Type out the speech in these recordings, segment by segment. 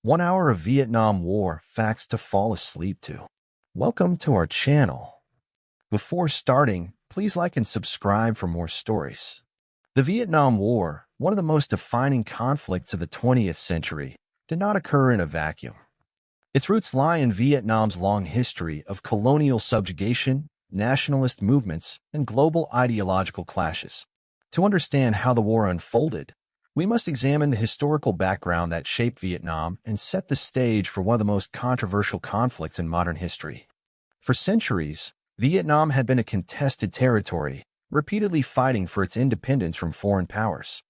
1 hour of Vietnam War facts to fall asleep to. Welcome to our channel. Before starting, please like and subscribe for more stories. The Vietnam War, one of the most defining conflicts of the 20th century, did not occur in a vacuum. Its roots lie in Vietnam's long history of colonial subjugation, nationalist movements, and global ideological clashes. To understand how the war unfolded, we must examine the historical background that shaped Vietnam and set the stage for one of the most controversial conflicts in modern history. For centuries, Vietnam had been a contested territory, repeatedly fighting for its independence from foreign powers.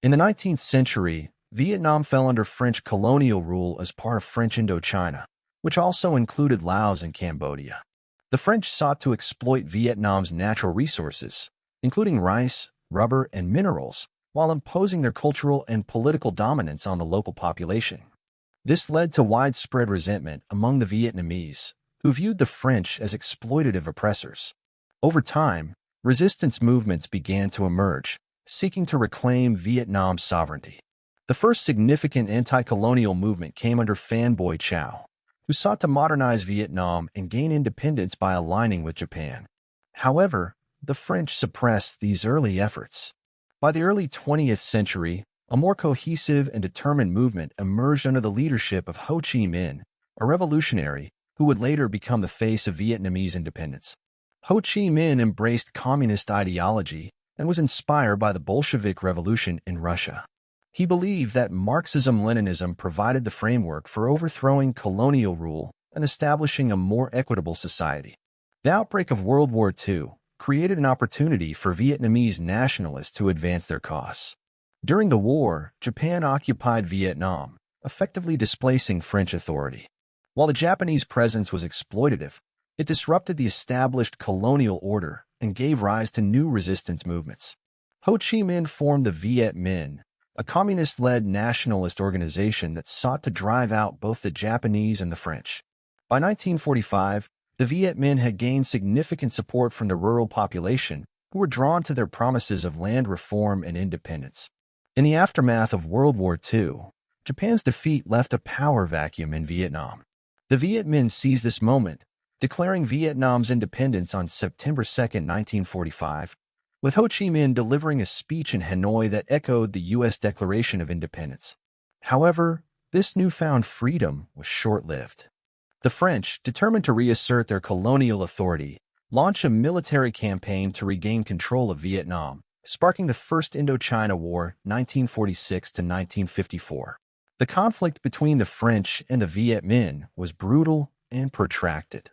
In the 19th century, Vietnam fell under French colonial rule as part of French Indochina, which also included Laos and Cambodia. The French sought to exploit Vietnam's natural resources, including rice, rubber, and minerals, while imposing their cultural and political dominance on the local population. This led to widespread resentment among the Vietnamese, who viewed the French as exploitative oppressors. Over time, resistance movements began to emerge, seeking to reclaim Vietnam's sovereignty. The first significant anti-colonial movement came under Phan Boi Chau, who sought to modernize Vietnam and gain independence by aligning with Japan. However, the French suppressed these early efforts. By the early 20th century, a more cohesive and determined movement emerged under the leadership of Ho Chi Minh, a revolutionary who would later become the face of Vietnamese independence. Ho Chi Minh embraced communist ideology and was inspired by the Bolshevik Revolution in Russia. He believed that Marxism-Leninism provided the framework for overthrowing colonial rule and establishing a more equitable society. The outbreak of World War II created an opportunity for Vietnamese nationalists to advance their cause. During the war, Japan occupied Vietnam, effectively displacing French authority. While the Japanese presence was exploitative, it disrupted the established colonial order and gave rise to new resistance movements. Ho Chi Minh formed the Viet Minh, a communist-led nationalist organization that sought to drive out both the Japanese and the French. By 1945, the Viet Minh had gained significant support from the rural population, who were drawn to their promises of land reform and independence. In the aftermath of World War II, Japan's defeat left a power vacuum in Vietnam. The Viet Minh seized this moment, declaring Vietnam's independence on September 2, 1945, with Ho Chi Minh delivering a speech in Hanoi that echoed the U.S. Declaration of Independence. However, this newfound freedom was short-lived. The French, determined to reassert their colonial authority, launched a military campaign to regain control of Vietnam, sparking the First Indochina War, 1946 to 1954. The conflict between the French and the Viet Minh was brutal and protracted.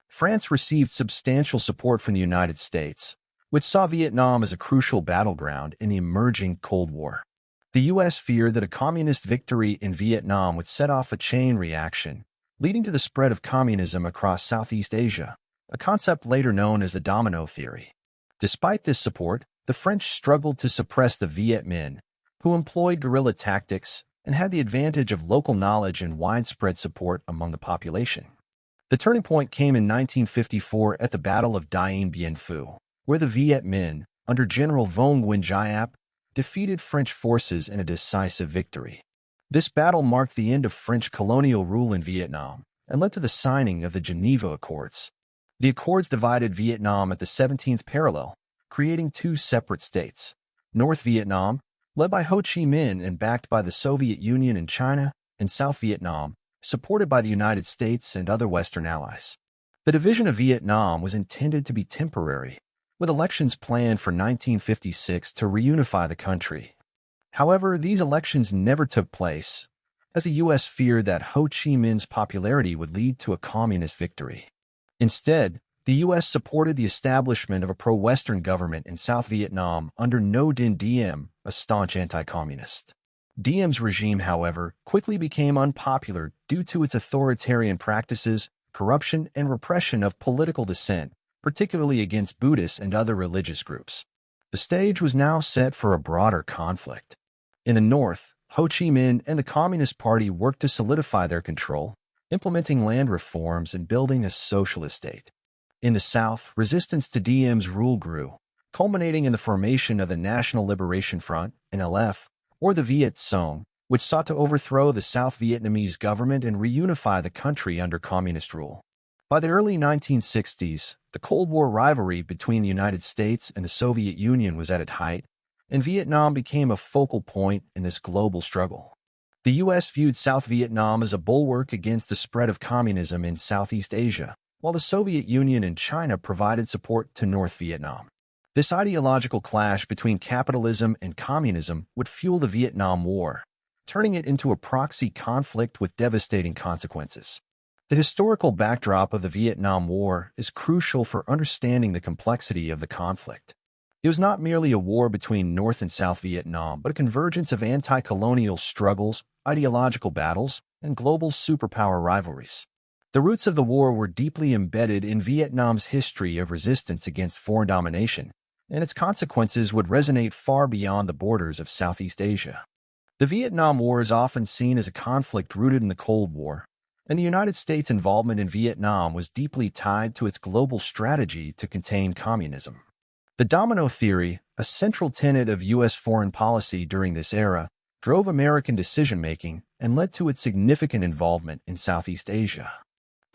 France received substantial support from the United States, which saw Vietnam as a crucial battleground in the emerging Cold War. The U.S. feared that a communist victory in Vietnam would set off a chain reaction, leading to the spread of communism across Southeast Asia, a concept later known as the domino theory. Despite this support, the French struggled to suppress the Viet Minh, who employed guerrilla tactics and had the advantage of local knowledge and widespread support among the population. The turning point came in 1954 at the Battle of Dien Bien Phu, where the Viet Minh, under General Vong Nguyen Giap, defeated French forces in a decisive victory. This battle marked the end of French colonial rule in Vietnam and led to the signing of the Geneva Accords. The accords divided Vietnam at the 17th parallel, creating two separate states: North Vietnam, led by Ho Chi Minh and backed by the Soviet Union and China, and South Vietnam, supported by the United States and other Western allies. The division of Vietnam was intended to be temporary, with elections planned for 1956 to reunify the country. However, these elections never took place, as the U.S. feared that Ho Chi Minh's popularity would lead to a communist victory. Instead, the U.S. supported the establishment of a pro-Western government in South Vietnam under Ngo Dinh Diem, a staunch anti-communist. Diem's regime, however, quickly became unpopular due to its authoritarian practices, corruption, and repression of political dissent, particularly against Buddhists and other religious groups. The stage was now set for a broader conflict. In the north, Ho Chi Minh and the Communist Party worked to solidify their control, implementing land reforms and building a socialist state. In the south, resistance to Diem's rule grew, culminating in the formation of the National Liberation Front, NLF, or the Viet Cong, which sought to overthrow the South Vietnamese government and reunify the country under communist rule. By the early 1960s, the Cold War rivalry between the United States and the Soviet Union was at its height, and Vietnam became a focal point in this global struggle. The U.S. viewed South Vietnam as a bulwark against the spread of communism in Southeast Asia, while the Soviet Union and China provided support to North Vietnam. This ideological clash between capitalism and communism would fuel the Vietnam War, turning it into a proxy conflict with devastating consequences. The historical backdrop of the Vietnam War is crucial for understanding the complexity of the conflict. It was not merely a war between North and South Vietnam, but a convergence of anti-colonial struggles, ideological battles, and global superpower rivalries. The roots of the war were deeply embedded in Vietnam's history of resistance against foreign domination, and its consequences would resonate far beyond the borders of Southeast Asia. The Vietnam War is often seen as a conflict rooted in the Cold War, and the United States' involvement in Vietnam was deeply tied to its global strategy to contain communism. The domino theory, a central tenet of U.S. foreign policy during this era, drove American decision-making and led to its significant involvement in Southeast Asia.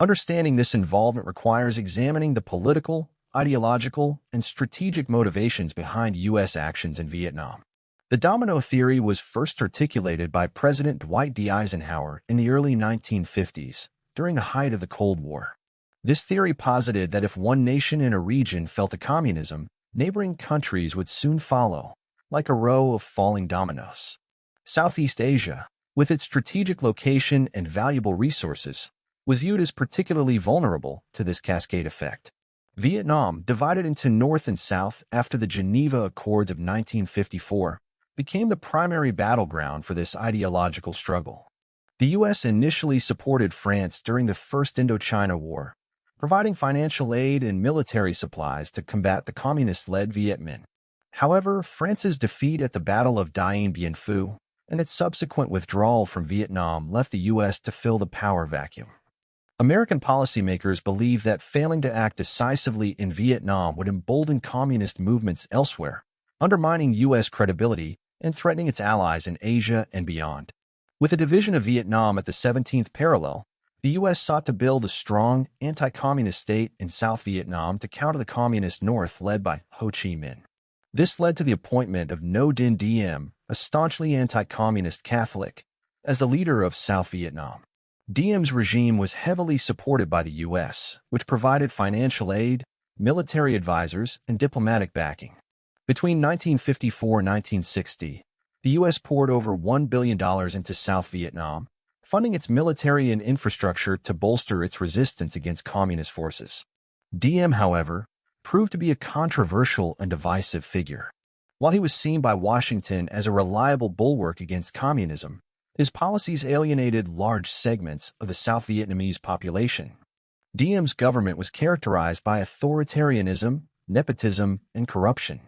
Understanding this involvement requires examining the political, ideological, and strategic motivations behind U.S. actions in Vietnam. The domino theory was first articulated by President Dwight D. Eisenhower in the early 1950s, during the height of the Cold War. This theory posited that if one nation in a region fell to communism, neighboring countries would soon follow, like a row of falling dominoes. Southeast Asia, with its strategic location and valuable resources, was viewed as particularly vulnerable to this cascade effect. Vietnam, divided into North and South after the Geneva Accords of 1954, became the primary battleground for this ideological struggle. The U.S. initially supported France during the First Indochina War, providing financial aid and military supplies to combat the communist-led Viet Minh. However, France's defeat at the Battle of Dien Bien Phu and its subsequent withdrawal from Vietnam left the U.S. to fill the power vacuum. American policymakers believed that failing to act decisively in Vietnam would embolden communist movements elsewhere, undermining U.S. credibility and threatening its allies in Asia and beyond. With the division of Vietnam at the 17th parallel, the U.S. sought to build a strong, anti-communist state in South Vietnam to counter the communist North led by Ho Chi Minh. This led to the appointment of Ngo Dinh Diem, a staunchly anti-communist Catholic, as the leader of South Vietnam. Diem's regime was heavily supported by the U.S., which provided financial aid, military advisors, and diplomatic backing. Between 1954 and 1960, the U.S. poured over $1 billion into South Vietnam, funding its military and infrastructure to bolster its resistance against communist forces. Diem, however, proved to be a controversial and divisive figure. While he was seen by Washington as a reliable bulwark against communism, his policies alienated large segments of the South Vietnamese population. Diem's government was characterized by authoritarianism, nepotism, and corruption.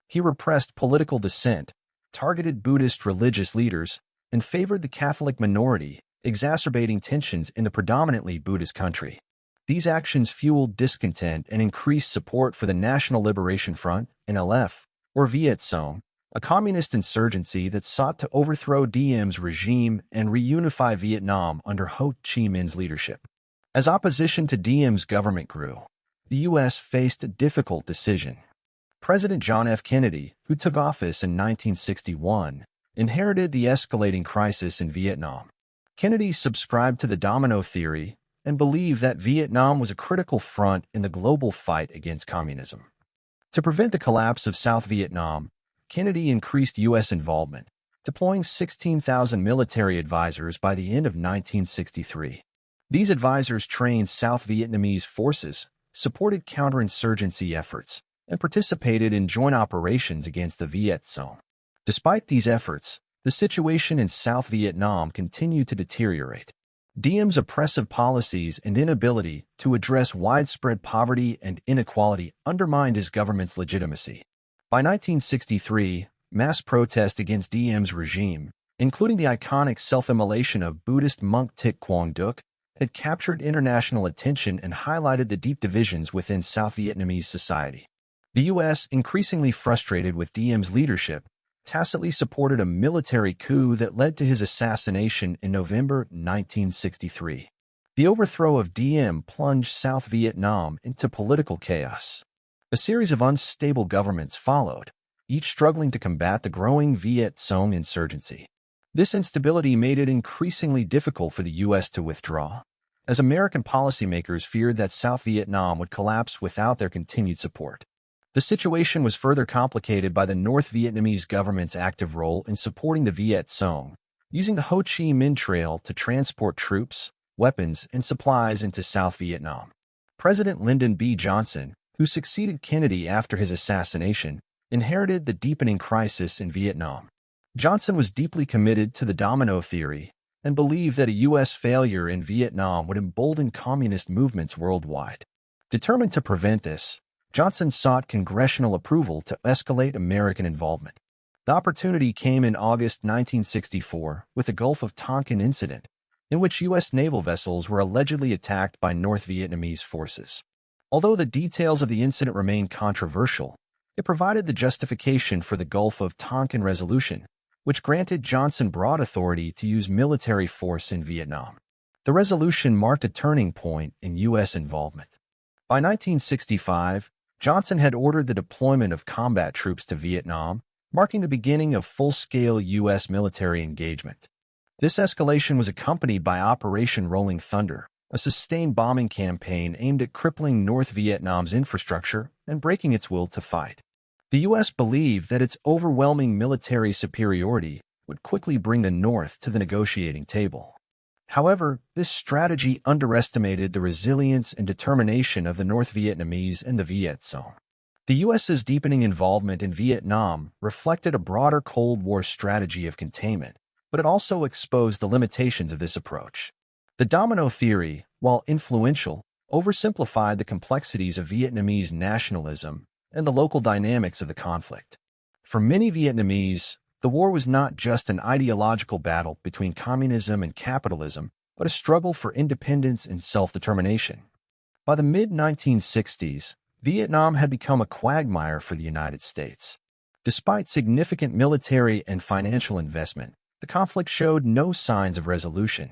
He repressed political dissent, targeted Buddhist religious leaders, and favored the Catholic minority, exacerbating tensions in the predominantly Buddhist country. These actions fueled discontent and increased support for the National Liberation Front, NLF, or Viet Cong, a communist insurgency that sought to overthrow Diem's regime and reunify Vietnam under Ho Chi Minh's leadership. As opposition to Diem's government grew, the U.S. faced a difficult decision. President John F. Kennedy, who took office in 1961, inherited the escalating crisis in Vietnam. Kennedy subscribed to the domino theory and believed that Vietnam was a critical front in the global fight against communism. To prevent the collapse of South Vietnam, Kennedy increased U.S. involvement, deploying 16,000 military advisors by the end of 1963. These advisors trained South Vietnamese forces, supported counterinsurgency efforts, and participated in joint operations against the Viet Cong. Despite these efforts, the situation in South Vietnam continued to deteriorate. Diem's oppressive policies and inability to address widespread poverty and inequality undermined his government's legitimacy. By 1963, mass protest against Diem's regime, including the iconic self-immolation of Buddhist monk Thich Quang Duc, had captured international attention and highlighted the deep divisions within South Vietnamese society. The U.S., increasingly frustrated with Diem's leadership, tacitly supported a military coup that led to his assassination in November 1963. The overthrow of Diem plunged South Vietnam into political chaos. A series of unstable governments followed, each struggling to combat the growing Viet Cong insurgency. This instability made it increasingly difficult for the U.S. to withdraw, as American policymakers feared that South Vietnam would collapse without their continued support. The situation was further complicated by the North Vietnamese government's active role in supporting the Viet Cong, using the Ho Chi Minh Trail to transport troops, weapons, and supplies into South Vietnam. President Lyndon B. Johnson, who succeeded Kennedy after his assassination, inherited the deepening crisis in Vietnam. Johnson was deeply committed to the domino theory and believed that a U.S. failure in Vietnam would embolden communist movements worldwide. Determined to prevent this, Johnson sought congressional approval to escalate American involvement. The opportunity came in August 1964 with the Gulf of Tonkin incident, in which U.S. naval vessels were allegedly attacked by North Vietnamese forces. Although the details of the incident remain controversial, it provided the justification for the Gulf of Tonkin resolution, which granted Johnson broad authority to use military force in Vietnam. The resolution marked a turning point in U.S. involvement. By 1965, Johnson had ordered the deployment of combat troops to Vietnam, marking the beginning of full-scale U.S. military engagement. This escalation was accompanied by Operation Rolling Thunder, a sustained bombing campaign aimed at crippling North Vietnam's infrastructure and breaking its will to fight. The U.S. believed that its overwhelming military superiority would quickly bring the North to the negotiating table. However, this strategy underestimated the resilience and determination of the North Vietnamese and the Viet Cong. The U.S.'s deepening involvement in Vietnam reflected a broader Cold War strategy of containment, but it also exposed the limitations of this approach. The domino theory, while influential, oversimplified the complexities of Vietnamese nationalism and the local dynamics of the conflict. For many Vietnamese, the war was not just an ideological battle between communism and capitalism, but a struggle for independence and self-determination. By the mid-1960s, Vietnam had become a quagmire for the United States. Despite significant military and financial investment, the conflict showed no signs of resolution.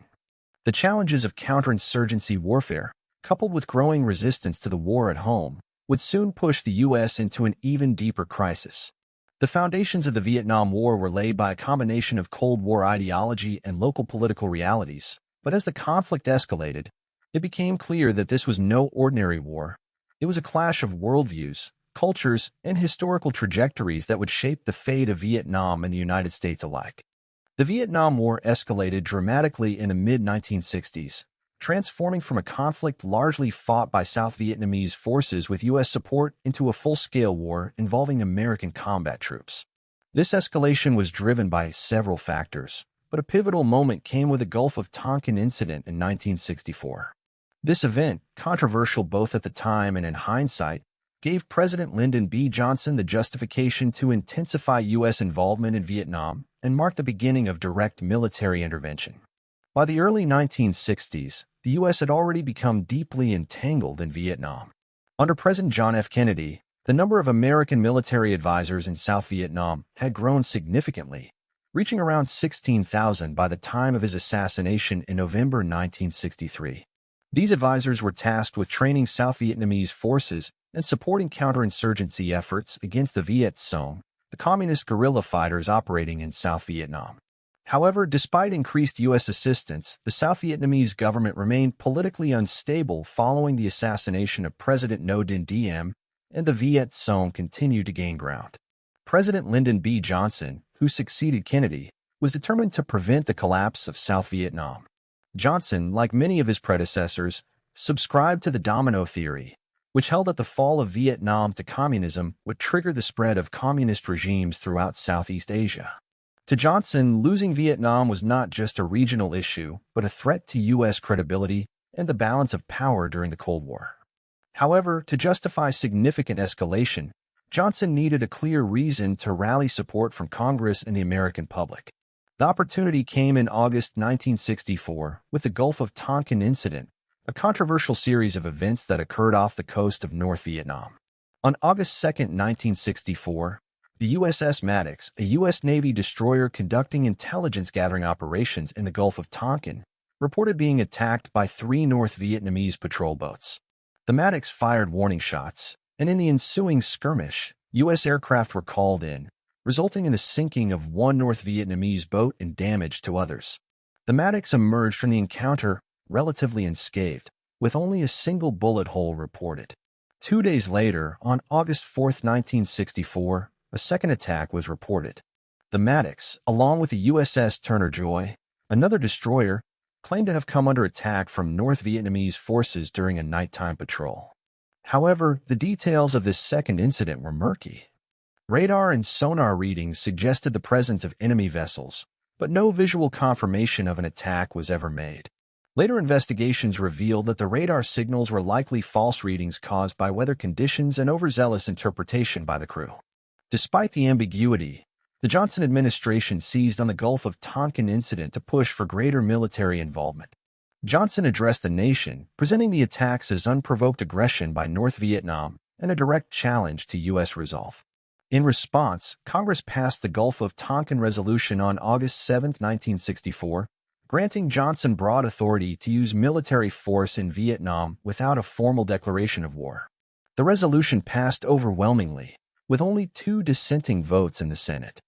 The challenges of counterinsurgency warfare, coupled with growing resistance to the war at home, would soon push the U.S. into an even deeper crisis. The foundations of the Vietnam War were laid by a combination of Cold War ideology and local political realities, but as the conflict escalated, it became clear that this was no ordinary war. It was a clash of worldviews, cultures, and historical trajectories that would shape the fate of Vietnam and the United States alike. The Vietnam War escalated dramatically in the mid-1960s, transforming from a conflict largely fought by South Vietnamese forces with U.S. support into a full-scale war involving American combat troops. This escalation was driven by several factors, but a pivotal moment came with the Gulf of Tonkin incident in 1964. This event, controversial both at the time and in hindsight, gave President Lyndon B. Johnson the justification to intensify U.S. involvement in Vietnam and mark the beginning of direct military intervention. By the early 1960s, the U.S. had already become deeply entangled in Vietnam. Under President John F. Kennedy, the number of American military advisors in South Vietnam had grown significantly, reaching around 16,000 by the time of his assassination in November 1963. These advisors were tasked with training South Vietnamese forces and supporting counterinsurgency efforts against the Viet Cong, the communist guerrilla fighters operating in South Vietnam. However, despite increased U.S. assistance, the South Vietnamese government remained politically unstable following the assassination of President Ngo Dinh Diem, and the Viet Cong continued to gain ground. President Lyndon B. Johnson, who succeeded Kennedy, was determined to prevent the collapse of South Vietnam. Johnson, like many of his predecessors, subscribed to the domino theory, which held that the fall of Vietnam to communism would trigger the spread of communist regimes throughout Southeast Asia. To Johnson, losing Vietnam was not just a regional issue, but a threat to U.S. credibility and the balance of power during the Cold War. However, to justify significant escalation, Johnson needed a clear reason to rally support from Congress and the American public. The opportunity came in August 1964 with the Gulf of Tonkin incident, a controversial series of events that occurred off the coast of North Vietnam. On August 2, 1964, The USS Maddox, a U.S. Navy destroyer conducting intelligence-gathering operations in the Gulf of Tonkin, reported being attacked by 3 North Vietnamese patrol boats. The Maddox fired warning shots, and in the ensuing skirmish, U.S. aircraft were called in, resulting in the sinking of 1 North Vietnamese boat and damage to others. The Maddox emerged from the encounter relatively unscathed, with only a single bullet hole reported. 2 days later, on August 4, 1964, a second attack was reported. The Maddox, along with the USS Turner Joy, another destroyer, claimed to have come under attack from North Vietnamese forces during a nighttime patrol. However, the details of this second incident were murky. Radar and sonar readings suggested the presence of enemy vessels, but no visual confirmation of an attack was ever made. Later investigations revealed that the radar signals were likely false readings caused by weather conditions and overzealous interpretation by the crew. Despite the ambiguity, the Johnson administration seized on the Gulf of Tonkin incident to push for greater military involvement. Johnson addressed the nation, presenting the attacks as unprovoked aggression by North Vietnam and a direct challenge to U.S. resolve. In response, Congress passed the Gulf of Tonkin Resolution on August 7, 1964, granting Johnson broad authority to use military force in Vietnam without a formal declaration of war. The resolution passed overwhelmingly, with only 2 dissenting votes in the Senate.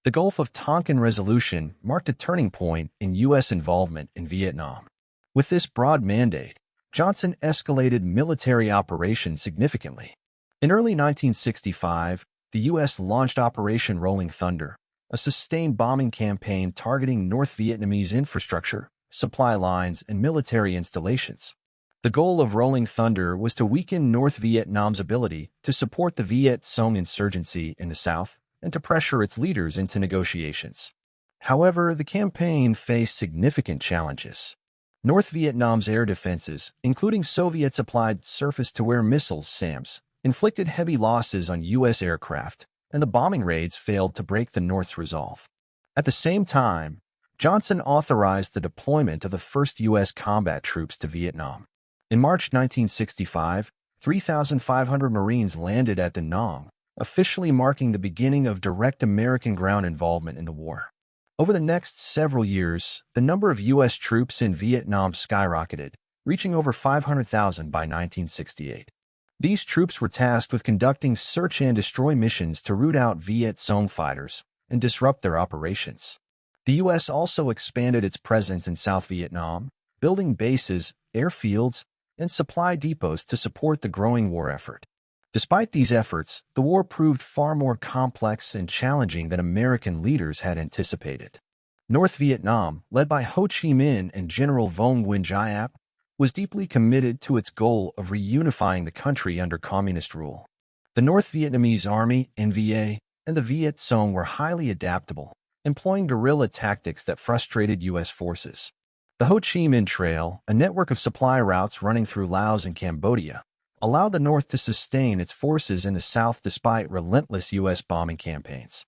The Gulf of Tonkin Resolution marked a turning point in U.S. involvement in Vietnam. With this broad mandate, Johnson escalated military operations significantly. In early 1965, the U.S. launched Operation Rolling Thunder, a sustained bombing campaign targeting North Vietnamese infrastructure, supply lines, and military installations. The goal of Rolling Thunder was to weaken North Vietnam's ability to support the Viet Cong insurgency in the south and to pressure its leaders into negotiations. However, the campaign faced significant challenges. North Vietnam's air defenses, including Soviet-supplied surface-to-air missiles SAMs, inflicted heavy losses on U.S. aircraft, and the bombing raids failed to break the North's resolve. At the same time, Johnson authorized the deployment of the first U.S. combat troops to Vietnam. In March 1965, 3,500 Marines landed at Da Nang, officially marking the beginning of direct American ground involvement in the war. Over the next several years, the number of U.S. troops in Vietnam skyrocketed, reaching over 500,000 by 1968. These troops were tasked with conducting search and destroy missions to root out Viet Cong fighters and disrupt their operations. The U.S. also expanded its presence in South Vietnam, building bases, airfields, and supply depots to support the growing war effort. Despite these efforts, the war proved far more complex and challenging than American leaders had anticipated. North Vietnam, led by Ho Chi Minh and General Vong Nguyen Giap, was deeply committed to its goal of reunifying the country under communist rule. The North Vietnamese Army, NVA, and the Viet Cong were highly adaptable, employing guerrilla tactics that frustrated U.S. forces. The Ho Chi Minh Trail, a network of supply routes running through Laos and Cambodia, allowed the North to sustain its forces in the South despite relentless U.S. bombing campaigns.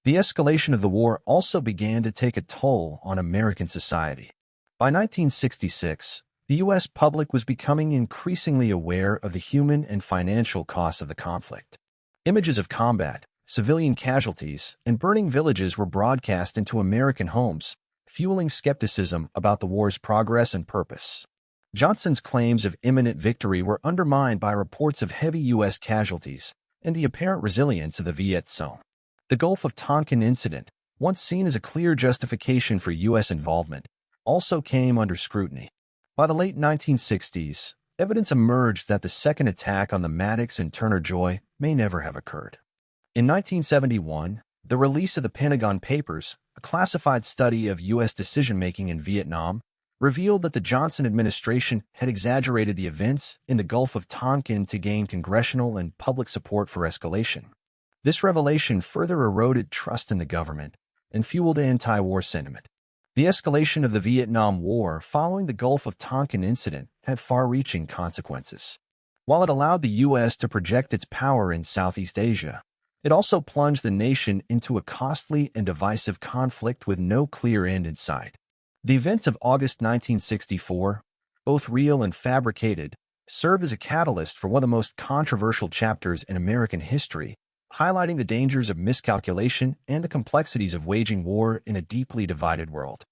The escalation of the war also began to take a toll on American society. By 1966, the U.S. public was becoming increasingly aware of the human and financial costs of the conflict. Images of combat, civilian casualties, and burning villages were broadcast into American homes, fueling skepticism about the war's progress and purpose. Johnson's claims of imminent victory were undermined by reports of heavy U.S. casualties and the apparent resilience of the Viet Cong. The Gulf of Tonkin incident, once seen as a clear justification for U.S. involvement, also came under scrutiny. By the late 1960s, evidence emerged that the second attack on the Maddox and Turner Joy may never have occurred. In 1971, the release of the Pentagon Papers, a classified study of U.S. decision-making in Vietnam, revealed that the Johnson administration had exaggerated the events in the Gulf of Tonkin to gain congressional and public support for escalation. This revelation further eroded trust in the government and fueled anti-war sentiment. The escalation of the Vietnam War following the Gulf of Tonkin incident had far-reaching consequences. While it allowed the U.S. to project its power in Southeast Asia, it also plunged the nation into a costly and divisive conflict with no clear end in sight. The events of August 1964, both real and fabricated, served as a catalyst for one of the most controversial chapters in American history, highlighting the dangers of miscalculation and the complexities of waging war in a deeply divided world.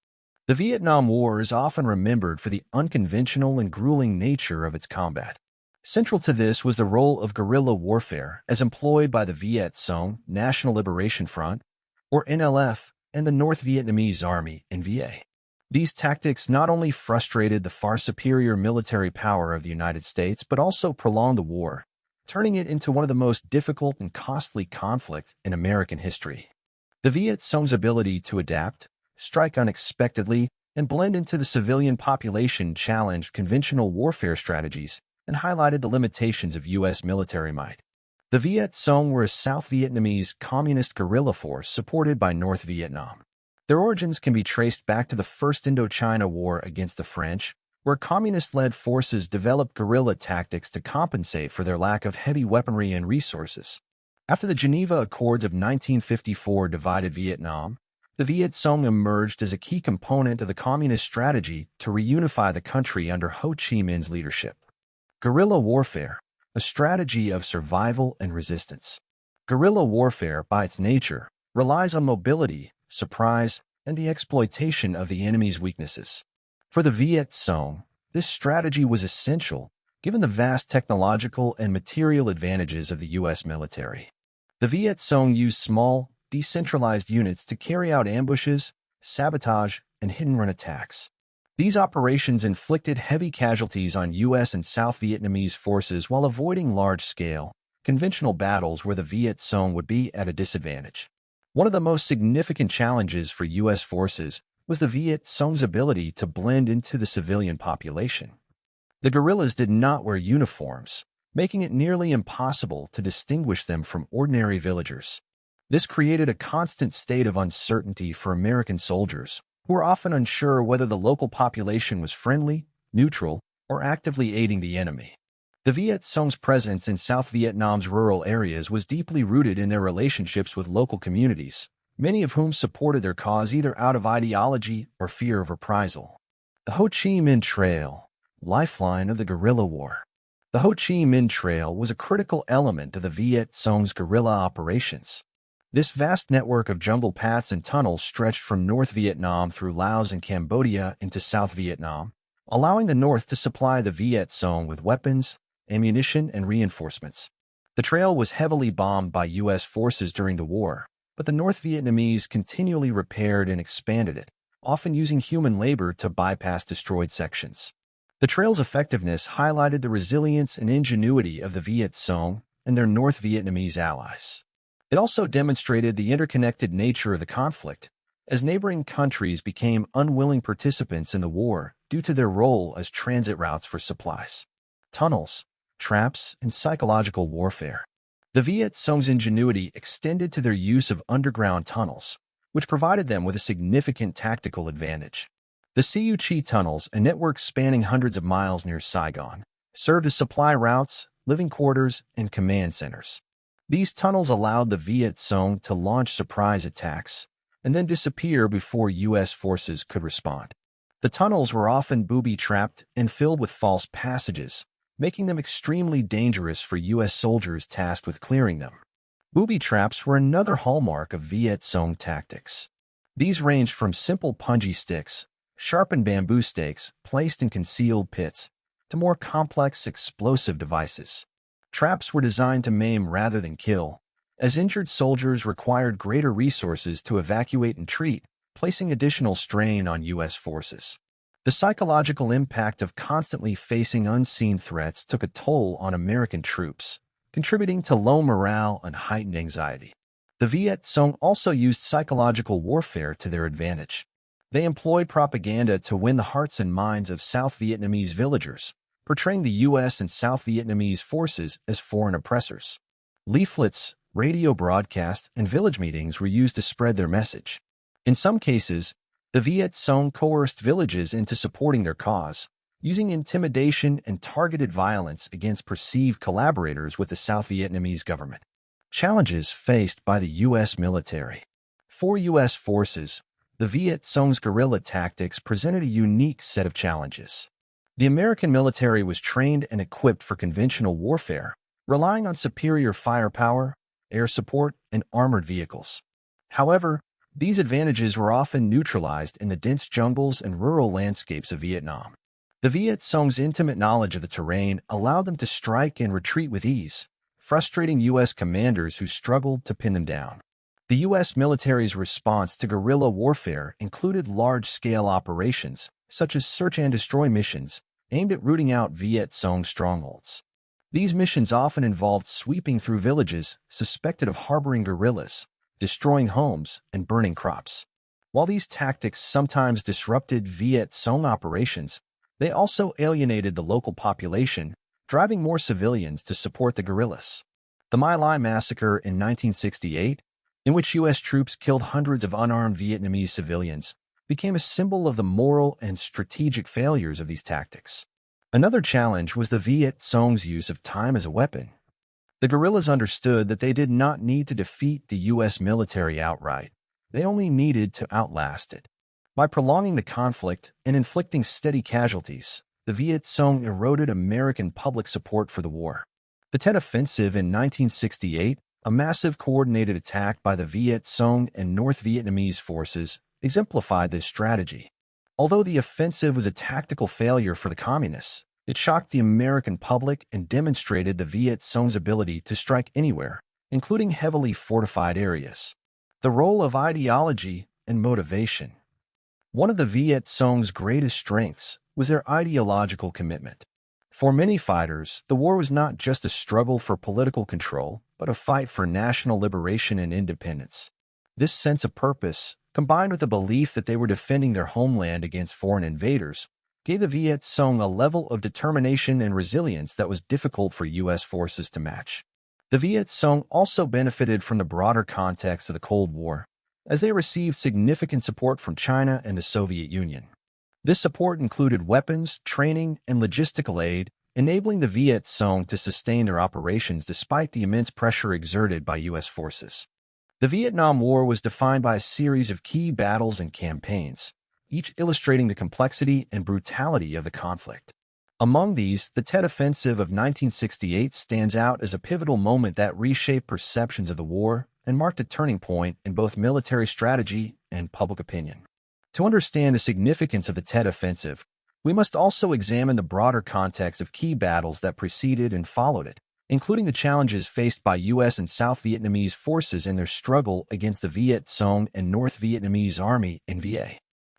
The Vietnam War is often remembered for the unconventional and grueling nature of its combat. Central to this was the role of guerrilla warfare as employed by the Viet Cong National Liberation Front, or NLF, and the North Vietnamese Army, NVA. These tactics not only frustrated the far superior military power of the United States but also prolonged the war, turning it into one of the most difficult and costly conflicts in American history. The Viet Cong's ability to adapt, strike unexpectedly, and blend into the civilian population challenged conventional warfare strategies and highlighted the limitations of U.S. military might. The Viet Cong were a South Vietnamese communist guerrilla force supported by North Vietnam. Their origins can be traced back to the First Indochina War against the French, where communist-led forces developed guerrilla tactics to compensate for their lack of heavy weaponry and resources. After the Geneva Accords of 1954 divided Vietnam, the Viet Cong emerged as a key component of the communist strategy to reunify the country under Ho Chi Minh's leadership. Guerrilla warfare, a strategy of survival and resistance. Guerrilla warfare, by its nature, relies on mobility, surprise, and the exploitation of the enemy's weaknesses. For the Viet Cong, this strategy was essential, given the vast technological and material advantages of the U.S. military. The Viet Cong used small, decentralized units to carry out ambushes, sabotage, and hit-and-run attacks. These operations inflicted heavy casualties on U.S. and South Vietnamese forces while avoiding large-scale, conventional battles where the Viet Cong would be at a disadvantage. One of the most significant challenges for U.S. forces was the Viet Cong's ability to blend into the civilian population. The guerrillas did not wear uniforms, making it nearly impossible to distinguish them from ordinary villagers. This created a constant state of uncertainty for American soldiers, who were often unsure whether the local population was friendly, neutral, or actively aiding the enemy. The Viet Cong's presence in South Vietnam's rural areas was deeply rooted in their relationships with local communities, many of whom supported their cause either out of ideology or fear of reprisal. The Ho Chi Minh Trail, lifeline of the guerrilla war. The Ho Chi Minh Trail was a critical element of the Viet Cong's guerrilla operations. This vast network of jungle paths and tunnels stretched from North Vietnam through Laos and Cambodia into South Vietnam, allowing the North to supply the Viet Cong with weapons, ammunition, and reinforcements. The trail was heavily bombed by U.S. forces during the war, but the North Vietnamese continually repaired and expanded it, often using human labor to bypass destroyed sections. The trail's effectiveness highlighted the resilience and ingenuity of the Viet Cong and their North Vietnamese allies. It also demonstrated the interconnected nature of the conflict, as neighboring countries became unwilling participants in the war due to their role as transit routes for supplies. Tunnels, traps, and psychological warfare. The Viet Cong's ingenuity extended to their use of underground tunnels, which provided them with a significant tactical advantage. The Siu Chi tunnels, a network spanning hundreds of miles near Saigon, served as supply routes, living quarters, and command centers. These tunnels allowed the Viet Cong to launch surprise attacks and then disappear before U.S. forces could respond. The tunnels were often booby-trapped and filled with false passages, making them extremely dangerous for U.S. soldiers tasked with clearing them. Booby traps were another hallmark of Viet Cong tactics. These ranged from simple punji sticks, sharpened bamboo stakes placed in concealed pits, to more complex explosive devices. Traps were designed to maim rather than kill, as injured soldiers required greater resources to evacuate and treat, placing additional strain on U.S. forces. The psychological impact of constantly facing unseen threats took a toll on American troops, contributing to low morale and heightened anxiety. The Viet Cong also used psychological warfare to their advantage. They employed propaganda to win the hearts and minds of South Vietnamese villagers, portraying the U.S. and South Vietnamese forces as foreign oppressors. Leaflets, radio broadcasts, and village meetings were used to spread their message. In some cases, the Viet Cong coerced villages into supporting their cause, using intimidation and targeted violence against perceived collaborators with the South Vietnamese government. Challenges faced by the U.S. military. For U.S. forces, the Viet Cong's guerrilla tactics presented a unique set of challenges. The American military was trained and equipped for conventional warfare, relying on superior firepower, air support, and armored vehicles. However, these advantages were often neutralized in the dense jungles and rural landscapes of Vietnam. The Viet Cong's intimate knowledge of the terrain allowed them to strike and retreat with ease, frustrating U.S. commanders who struggled to pin them down. The U.S. military's response to guerrilla warfare included large-scale operations, such as search-and-destroy missions, aimed at rooting out Viet Cong strongholds. These missions often involved sweeping through villages suspected of harboring guerrillas, destroying homes, and burning crops. While these tactics sometimes disrupted Viet Cong operations, they also alienated the local population, driving more civilians to support the guerrillas. The My Lai massacre in 1968, in which U.S. troops killed hundreds of unarmed Vietnamese civilians, became a symbol of the moral and strategic failures of these tactics. Another challenge was the Viet Cong's use of time as a weapon. The guerrillas understood that they did not need to defeat the U.S. military outright. They only needed to outlast it. By prolonging the conflict and inflicting steady casualties, the Viet Cong eroded American public support for the war. The Tet Offensive in 1968, a massive coordinated attack by the Viet Cong and North Vietnamese forces, exemplified this strategy. Although the offensive was a tactical failure for the Communists, it shocked the American public and demonstrated the Viet Cong's ability to strike anywhere, including heavily fortified areas. The role of ideology and motivation. One of the Viet Cong's greatest strengths was their ideological commitment. For many fighters, the war was not just a struggle for political control, but a fight for national liberation and independence. This sense of purpose, combined with the belief that they were defending their homeland against foreign invaders, gave the Viet Cong a level of determination and resilience that was difficult for U.S. forces to match. The Viet Cong also benefited from the broader context of the Cold War, as they received significant support from China and the Soviet Union. This support included weapons, training, and logistical aid, enabling the Viet Cong to sustain their operations despite the immense pressure exerted by U.S. forces. The Vietnam War was defined by a series of key battles and campaigns, each illustrating the complexity and brutality of the conflict. Among these, the Tet Offensive of 1968 stands out as a pivotal moment that reshaped perceptions of the war and marked a turning point in both military strategy and public opinion. To understand the significance of the Tet Offensive, we must also examine the broader context of key battles that preceded and followed it, including the challenges faced by U.S. and South Vietnamese forces in their struggle against the Viet Cong and North Vietnamese Army in VA.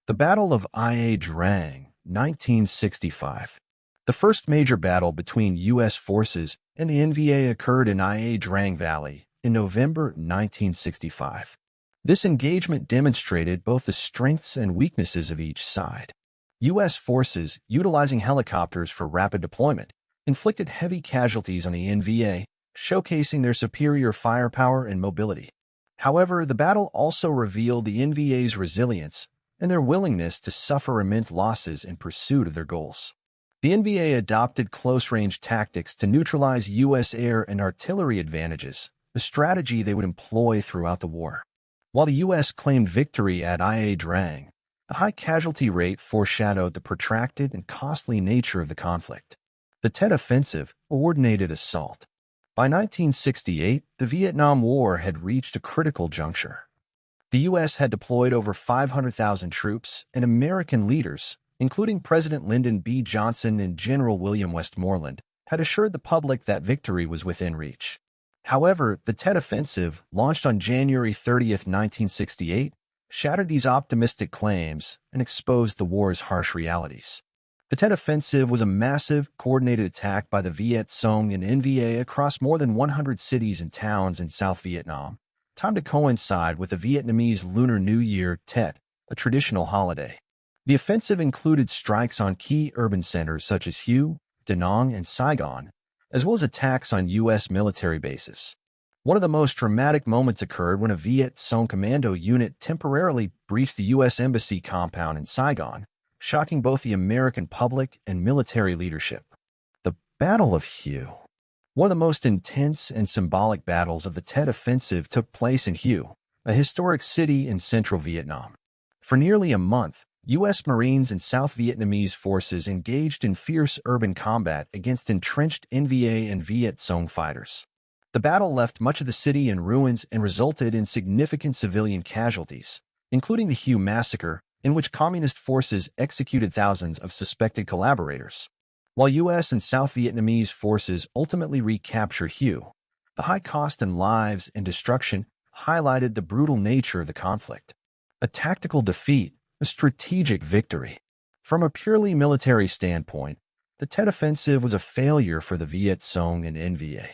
The Battle of Ia Drang, 1965. The first major battle between U.S. forces and the NVA occurred in Ia Drang Valley in November 1965. This engagement demonstrated both the strengths and weaknesses of each side. U.S. forces, utilizing helicopters for rapid deployment, inflicted heavy casualties on the NVA, showcasing their superior firepower and mobility. However, the battle also revealed the NVA's resilience and their willingness to suffer immense losses in pursuit of their goals. The NVA adopted close-range tactics to neutralize U.S. air and artillery advantages, a strategy they would employ throughout the war. While the U.S. claimed victory at Ia Drang, a high casualty rate foreshadowed the protracted and costly nature of the conflict. The Tet Offensive, coordinated assault. By 1968, the Vietnam War had reached a critical juncture. The U.S. had deployed over 500,000 troops, and American leaders, including President Lyndon B. Johnson and General William Westmoreland, had assured the public that victory was within reach. However, the Tet Offensive, launched on January 30, 1968, shattered these optimistic claims and exposed the war's harsh realities. The Tet Offensive was a massive, coordinated attack by the Viet Cong and NVA across more than 100 cities and towns in South Vietnam, timed to coincide with the Vietnamese Lunar New Year Tet, a traditional holiday. The offensive included strikes on key urban centers such as Hue, Da Nang, and Saigon, as well as attacks on U.S. military bases. One of the most dramatic moments occurred when a Viet Cong commando unit temporarily breached the U.S. Embassy compound in Saigon, shocking both the American public and military leadership. The Battle of Hue. One of the most intense and symbolic battles of the Tet Offensive took place in Hue, a historic city in central Vietnam. For nearly a month, U.S. Marines and South Vietnamese forces engaged in fierce urban combat against entrenched NVA and Viet Cong fighters. The The battle left much of the city in ruins and resulted in significant civilian casualties, including the Hue Massacre, in which Communist forces executed thousands of suspected collaborators. While U.S. and South Vietnamese forces ultimately recaptured Hue, the high cost in lives and destruction highlighted the brutal nature of the conflict. A tactical defeat, a strategic victory. From a purely military standpoint, the Tet Offensive was a failure for the Viet Cong and NVA.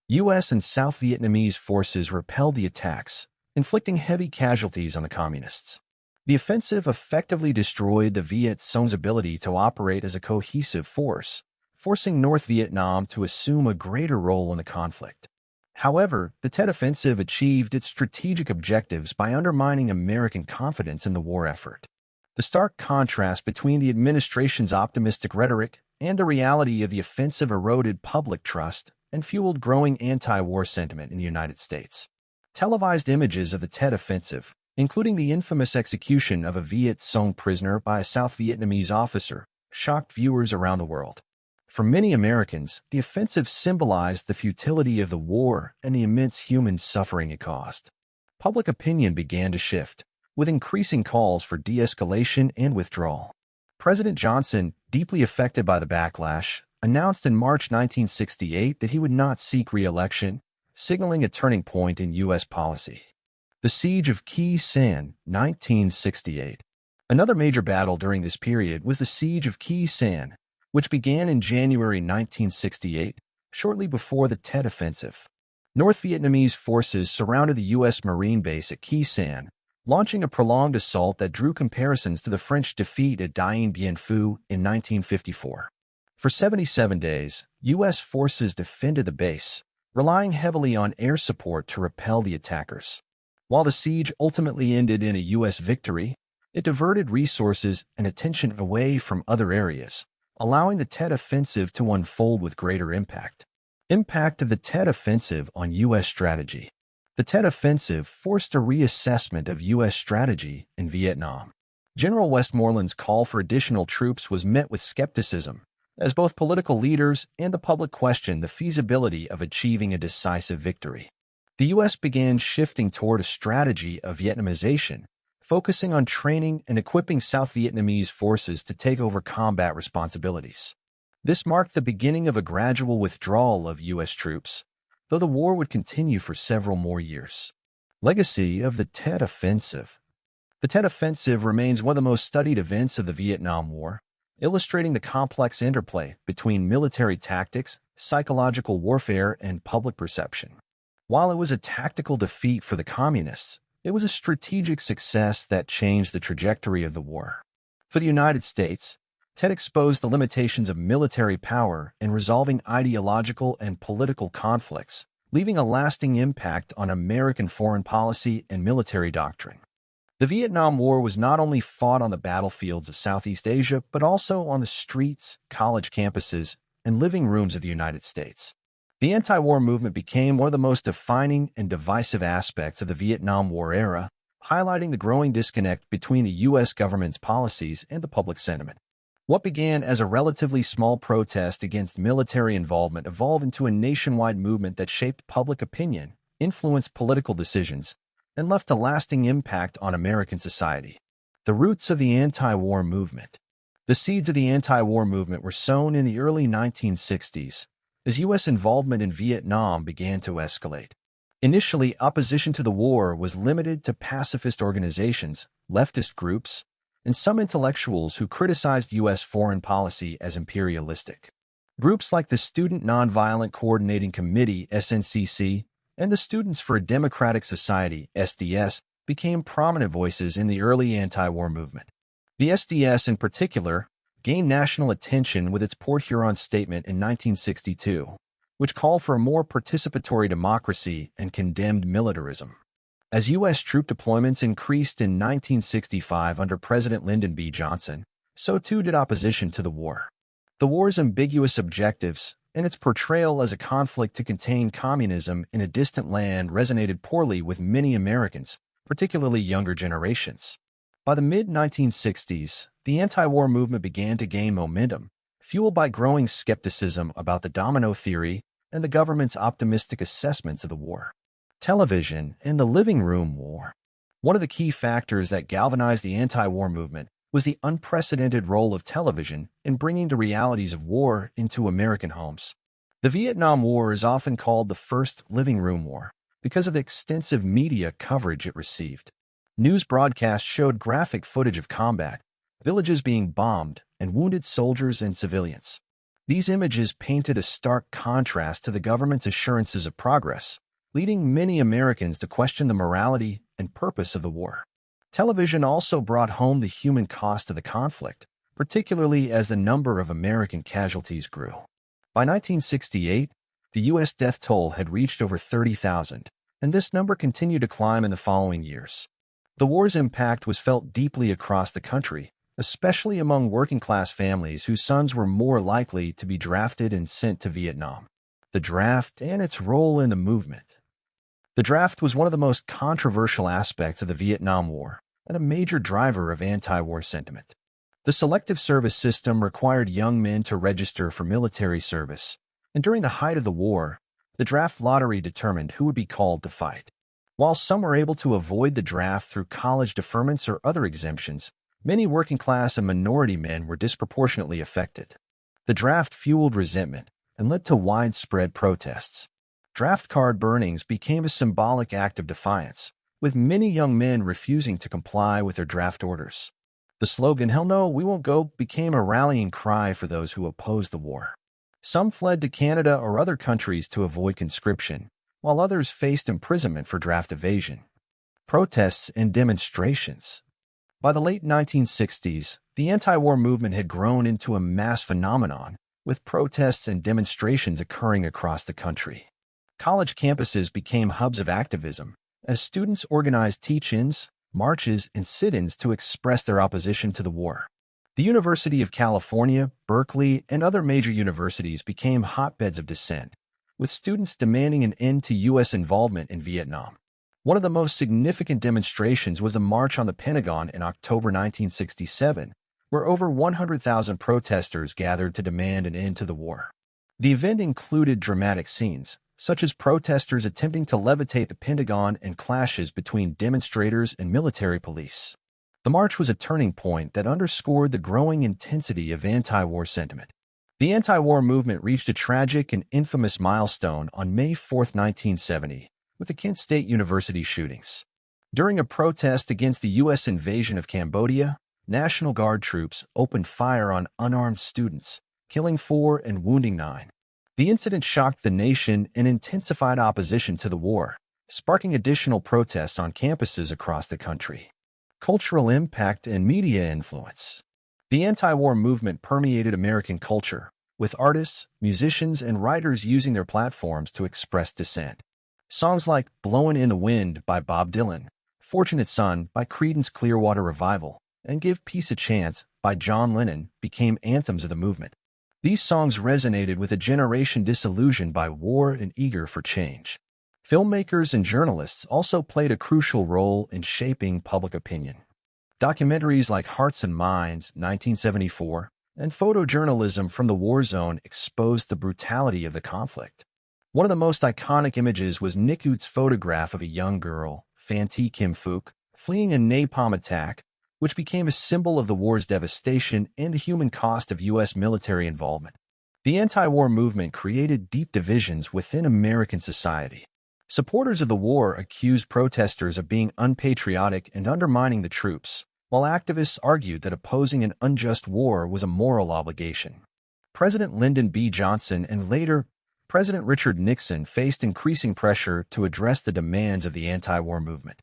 U.S. and South Vietnamese forces repelled the attacks, inflicting heavy casualties on the Communists. The offensive effectively destroyed the Viet Cong's ability to operate as a cohesive force, forcing North Vietnam to assume a greater role in the conflict. However, the Tet Offensive achieved its strategic objectives by undermining American confidence in the war effort. The stark contrast between the administration's optimistic rhetoric and the reality of the offensive eroded public trust and fueled growing anti-war sentiment in the United States. Televised images of the Tet Offensive, including the infamous execution of a Viet Cong prisoner by a South Vietnamese officer, shocked viewers around the world. For many Americans, the offensive symbolized the futility of the war and the immense human suffering it caused. Public opinion began to shift, with increasing calls for de-escalation and withdrawal. President Johnson, deeply affected by the backlash, announced in March 1968 that he would not seek re-election, signaling a turning point in U.S. policy. The Siege of Chi San, 1968. Another major battle during this period was the Siege of Chi San, which began in January 1968, shortly before the Tet Offensive. North Vietnamese forces surrounded the U.S. Marine base at Chi San, launching a prolonged assault that drew comparisons to the French defeat at Dien Bien Phu in 1954. For 77 days, U.S. forces defended the base, relying heavily on air support to repel the attackers. While the siege ultimately ended in a U.S. victory, it diverted resources and attention away from other areas, allowing the Tet Offensive to unfold with greater impact. Impact of the Tet Offensive on U.S. strategy. The Tet Offensive forced a reassessment of U.S. strategy in Vietnam. General Westmoreland's call for additional troops was met with skepticism, as both political leaders and the public questioned the feasibility of achieving a decisive victory. The U.S. began shifting toward a strategy of Vietnamization, focusing on training and equipping South Vietnamese forces to take over combat responsibilities. This marked the beginning of a gradual withdrawal of U.S. troops, though the war would continue for several more years. Legacy of the Tet Offensive. The Tet Offensive remains one of the most studied events of the Vietnam War, illustrating the complex interplay between military tactics, psychological warfare, and public perception. While it was a tactical defeat for the Communists, it was a strategic success that changed the trajectory of the war. For the United States, Tet exposed the limitations of military power in resolving ideological and political conflicts, leaving a lasting impact on American foreign policy and military doctrine. The Vietnam War was not only fought on the battlefields of Southeast Asia, but also on the streets, college campuses, and living rooms of the United States. The anti-war movement became one of the most defining and divisive aspects of the Vietnam War era, highlighting the growing disconnect between the U.S. government's policies and the public sentiment. What began as a relatively small protest against military involvement evolved into a nationwide movement that shaped public opinion, influenced political decisions, and left a lasting impact on American society. The roots of the anti-war movement. The seeds of the anti-war movement were sown in the early 1960s, as U.S. involvement in Vietnam began to escalate. Initially, opposition to the war was limited to pacifist organizations, leftist groups, and some intellectuals who criticized U.S. foreign policy as imperialistic. Groups like the Student Nonviolent Coordinating Committee, SNCC, and the Students for a Democratic Society, SDS, became prominent voices in the early anti-war movement. The SDS, in particular, gained national attention with its Port Huron Statement in 1962, which called for a more participatory democracy and condemned militarism. As U.S. troop deployments increased in 1965 under President Lyndon B. Johnson, so too did opposition to the war. The war's ambiguous objectives and its portrayal as a conflict to contain communism in a distant land resonated poorly with many Americans, particularly younger generations. By the mid-1960s, the anti-war movement began to gain momentum, fueled by growing skepticism about the domino theory, and the government's optimistic assessments of the war. Television and the living room war. One of the key factors that galvanized the anti-war movement was the unprecedented role of television in bringing the realities of war into American homes. The Vietnam War is often called the first living room war because of the extensive media coverage it received. News broadcasts showed graphic footage of combat, villages being bombed, and wounded soldiers and civilians. These images painted a stark contrast to the government's assurances of progress, leading many Americans to question the morality and purpose of the war. Television also brought home the human cost of the conflict, particularly as the number of American casualties grew. By 1968, the U.S. death toll had reached over 30,000, and this number continued to climb in the following years. The war's impact was felt deeply across the country, especially among working-class families whose sons were more likely to be drafted and sent to Vietnam. The draft and its role in the movement. The draft was one of the most controversial aspects of the Vietnam War and a major driver of anti-war sentiment. The selective service system required young men to register for military service, and during the height of the war, the draft lottery determined who would be called to fight. While some were able to avoid the draft through college deferments or other exemptions, many working-class and minority men were disproportionately affected. The draft fueled resentment and led to widespread protests. Draft card burnings became a symbolic act of defiance, with many young men refusing to comply with their draft orders. The slogan, "Hell no, we won't go," became a rallying cry for those who opposed the war. Some fled to Canada or other countries to avoid conscription, while others faced imprisonment for draft evasion. Protests and demonstrations. By the late 1960s, the anti-war movement had grown into a mass phenomenon, with protests and demonstrations occurring across the country. College campuses became hubs of activism, as students organized teach-ins, marches, and sit-ins to express their opposition to the war. The University of California, Berkeley, and other major universities became hotbeds of dissent, with students demanding an end to U.S. involvement in Vietnam. One of the most significant demonstrations was the March on the Pentagon in October 1967, where over 100,000 protesters gathered to demand an end to the war. The event included dramatic scenes, such as protesters attempting to levitate the Pentagon and clashes between demonstrators and military police. The march was a turning point that underscored the growing intensity of anti-war sentiment. The anti-war movement reached a tragic and infamous milestone on May 4, 1970, with the Kent State University shootings. During a protest against the U.S. invasion of Cambodia, National Guard troops opened fire on unarmed students, killing 4 and wounding 9. The incident shocked the nation and intensified opposition to the war, sparking additional protests on campuses across the country. Cultural impact and media influence. The anti-war movement permeated American culture, with artists, musicians, and writers using their platforms to express dissent. Songs like "Blowin' in the Wind" by Bob Dylan, "Fortunate Son" by Creedence Clearwater Revival, and "Give Peace a Chance" by John Lennon became anthems of the movement. These songs resonated with a generation disillusioned by war and eager for change. Filmmakers and journalists also played a crucial role in shaping public opinion. Documentaries like Hearts and Minds, 1974, and photojournalism from the war zone exposed the brutality of the conflict. One of the most iconic images was Nick Ute's photograph of a young girl, Phan Thi Kim Phuc, fleeing a napalm attack, which became a symbol of the war's devastation and the human cost of U.S. military involvement. The anti-war movement created deep divisions within American society. Supporters of the war accused protesters of being unpatriotic and undermining the troops, while activists argued that opposing an unjust war was a moral obligation. President Lyndon B. Johnson and later President Richard Nixon faced increasing pressure to address the demands of the anti-war movement.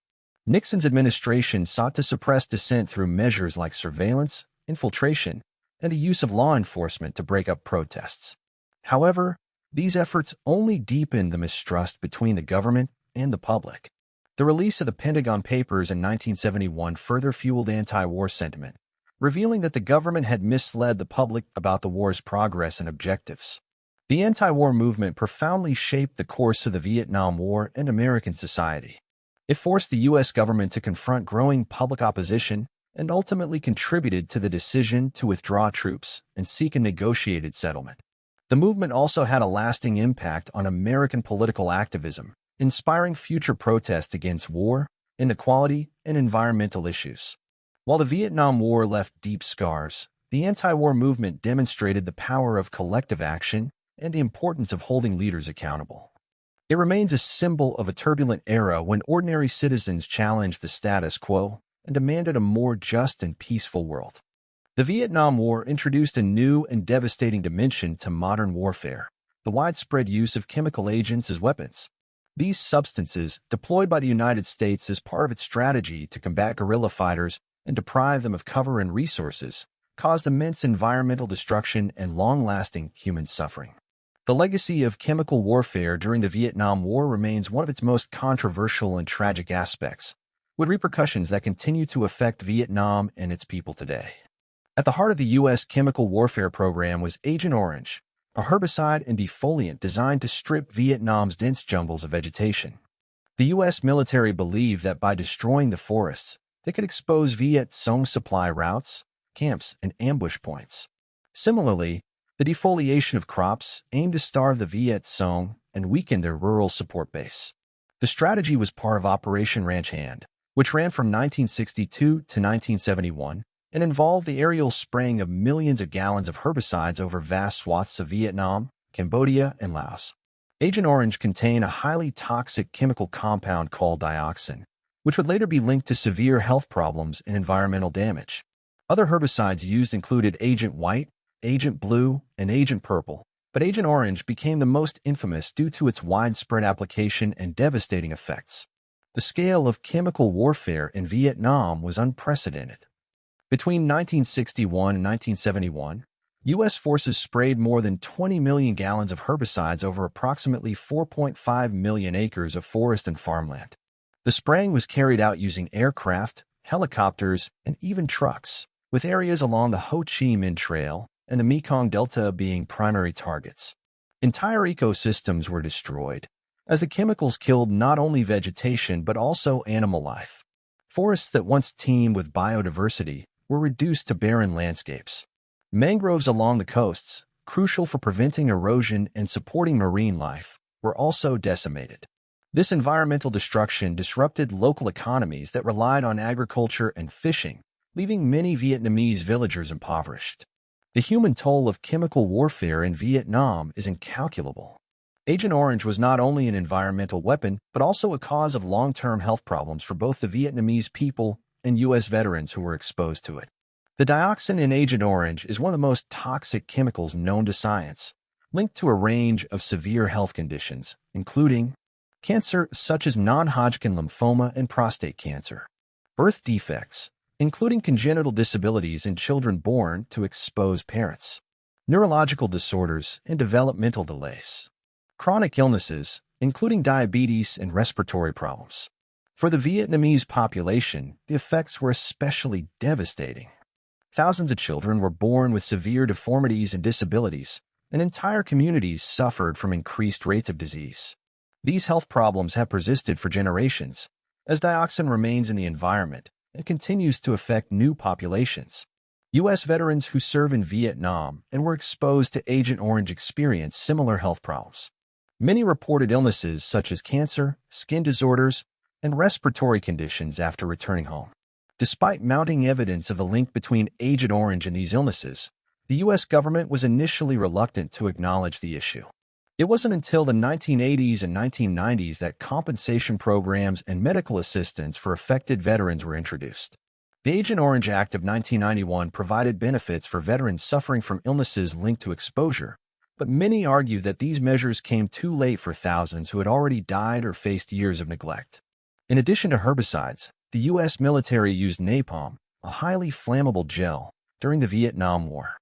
Nixon's administration sought to suppress dissent through measures like surveillance, infiltration, and the use of law enforcement to break up protests. However, these efforts only deepened the mistrust between the government and the public. The release of the Pentagon Papers in 1971 further fueled anti-war sentiment, revealing that the government had misled the public about the war's progress and objectives. The anti-war movement profoundly shaped the course of the Vietnam War and American society. It forced the U.S. government to confront growing public opposition and ultimately contributed to the decision to withdraw troops and seek a negotiated settlement. The movement also had a lasting impact on American political activism, inspiring future protests against war, inequality, and environmental issues. While the Vietnam War left deep scars, the anti-war movement demonstrated the power of collective action and the importance of holding leaders accountable. It remains a symbol of a turbulent era when ordinary citizens challenged the status quo and demanded a more just and peaceful world. The Vietnam War introduced a new and devastating dimension to modern warfare, the widespread use of chemical agents as weapons. These substances, deployed by the United States as part of its strategy to combat guerrilla fighters and deprive them of cover and resources, caused immense environmental destruction and long-lasting human suffering. The legacy of chemical warfare during the Vietnam War remains one of its most controversial and tragic aspects, with repercussions that continue to affect Vietnam and its people today. At the heart of the U.S. chemical warfare program was Agent Orange, a herbicide and defoliant designed to strip Vietnam's dense jungles of vegetation. The U.S. military believed that by destroying the forests, they could expose Viet Cong supply routes, camps, and ambush points. Similarly, the defoliation of crops aimed to starve the Viet Cong and weaken their rural support base. The strategy was part of Operation Ranch Hand, which ran from 1962 to 1971 and involved the aerial spraying of millions of gallons of herbicides over vast swaths of Vietnam, Cambodia, and Laos. Agent Orange contained a highly toxic chemical compound called dioxin, which would later be linked to severe health problems and environmental damage. Other herbicides used included Agent White, Agent Blue, and Agent Purple, but Agent Orange became the most infamous due to its widespread application and devastating effects. The scale of chemical warfare in Vietnam was unprecedented. Between 1961 and 1971, U.S. forces sprayed more than 20 million gallons of herbicides over approximately 4.5 million acres of forest and farmland. The spraying was carried out using aircraft, helicopters, and even trucks, with areas along the Ho Chi Minh Trail and the Mekong Delta being primary targets. Entire ecosystems were destroyed, as the chemicals killed not only vegetation but also animal life. Forests that once teemed with biodiversity were reduced to barren landscapes. Mangroves along the coasts, crucial for preventing erosion and supporting marine life, were also decimated. This environmental destruction disrupted local economies that relied on agriculture and fishing, leaving many Vietnamese villagers impoverished. The human toll of chemical warfare in Vietnam is incalculable. Agent Orange was not only an environmental weapon, but also a cause of long-term health problems for both the Vietnamese people and U.S. veterans who were exposed to it. The dioxin in Agent Orange is one of the most toxic chemicals known to science, linked to a range of severe health conditions, including cancer such as non-Hodgkin lymphoma and prostate cancer, birth defects, including congenital disabilities in children born to exposed parents, neurological disorders and developmental delays, chronic illnesses, including diabetes and respiratory problems. For the Vietnamese population, the effects were especially devastating. Thousands of children were born with severe deformities and disabilities, and entire communities suffered from increased rates of disease. These health problems have persisted for generations, as dioxin remains in the environment and continues to affect new populations. U.S. veterans who serve in Vietnam and were exposed to Agent Orange experienced similar health problems. Many reported illnesses such as cancer, skin disorders, and respiratory conditions after returning home. Despite mounting evidence of a link between Agent Orange and these illnesses, the U.S. government was initially reluctant to acknowledge the issue. It wasn't until the 1980s and 1990s that compensation programs and medical assistance for affected veterans were introduced. The Agent Orange Act of 1991 provided benefits for veterans suffering from illnesses linked to exposure, but many argue that these measures came too late for thousands who had already died or faced years of neglect. In addition to herbicides, the U.S. military used napalm, a highly flammable gel, during the Vietnam War.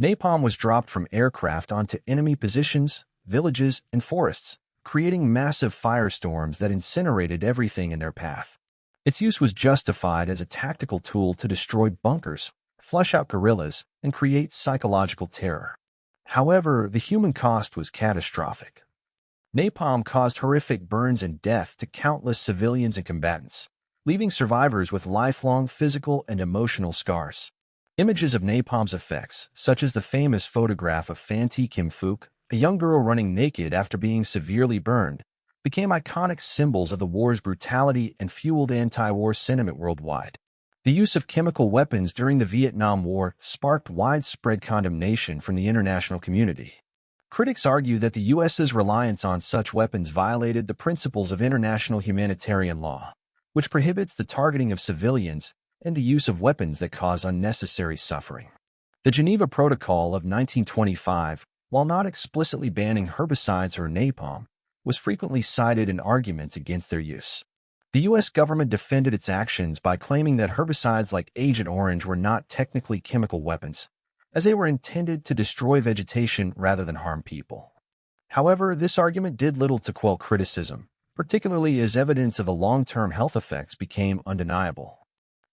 Napalm was dropped from aircraft onto enemy positions, villages, and forests, creating massive firestorms that incinerated everything in their path. Its use was justified as a tactical tool to destroy bunkers, flush out guerrillas, and create psychological terror. However, the human cost was catastrophic. Napalm caused horrific burns and death to countless civilians and combatants, leaving survivors with lifelong physical and emotional scars. Images of napalm's effects, such as the famous photograph of Phan Thi Kim Phuc, a young girl running naked after being severely burned, became iconic symbols of the war's brutality and fueled anti-war sentiment worldwide. The use of chemical weapons during the Vietnam War sparked widespread condemnation from the international community. Critics argue that the U.S.'s reliance on such weapons violated the principles of international humanitarian law, which prohibits the targeting of civilians and the use of weapons that cause unnecessary suffering. The Geneva Protocol of 1925, while not explicitly banning herbicides or napalm, was frequently cited in arguments against their use. The U.S. government defended its actions by claiming that herbicides like Agent Orange were not technically chemical weapons, as they were intended to destroy vegetation rather than harm people. However, this argument did little to quell criticism, particularly as evidence of the long-term health effects became undeniable.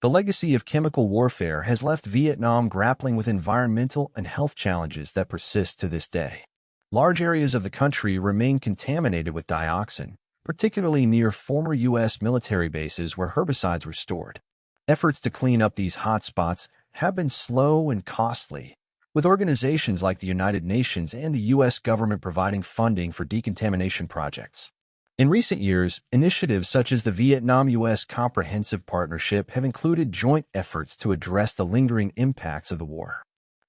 The legacy of chemical warfare has left Vietnam grappling with environmental and health challenges that persist to this day. Large areas of the country remain contaminated with dioxin, particularly near former U.S. military bases where herbicides were stored. Efforts to clean up these hotspots have been slow and costly, with organizations like the United Nations and the U.S. government providing funding for decontamination projects. In recent years, initiatives such as the Vietnam-U.S. Comprehensive Partnership have included joint efforts to address the lingering impacts of the war.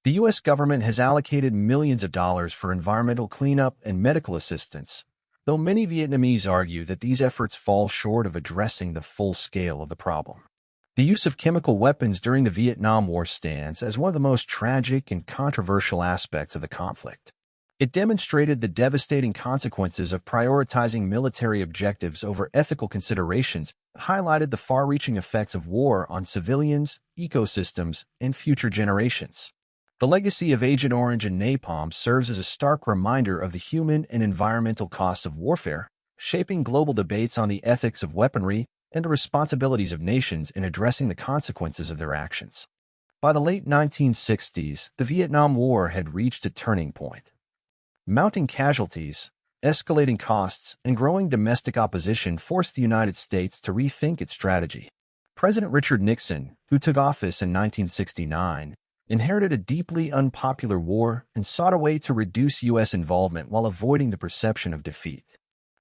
The U.S. government has allocated millions of dollars for environmental cleanup and medical assistance, though many Vietnamese argue that these efforts fall short of addressing the full scale of the problem. The use of chemical weapons during the Vietnam War stands as one of the most tragic and controversial aspects of the conflict. It demonstrated the devastating consequences of prioritizing military objectives over ethical considerations, highlighted the far-reaching effects of war on civilians, ecosystems, and future generations. The legacy of Agent Orange and napalm serves as a stark reminder of the human and environmental costs of warfare, shaping global debates on the ethics of weaponry and the responsibilities of nations in addressing the consequences of their actions. By the late 1960s, the Vietnam War had reached a turning point. Mounting casualties, escalating costs, and growing domestic opposition forced the United States to rethink its strategy. President Richard Nixon, who took office in 1969, inherited a deeply unpopular war and sought a way to reduce U.S. involvement while avoiding the perception of defeat.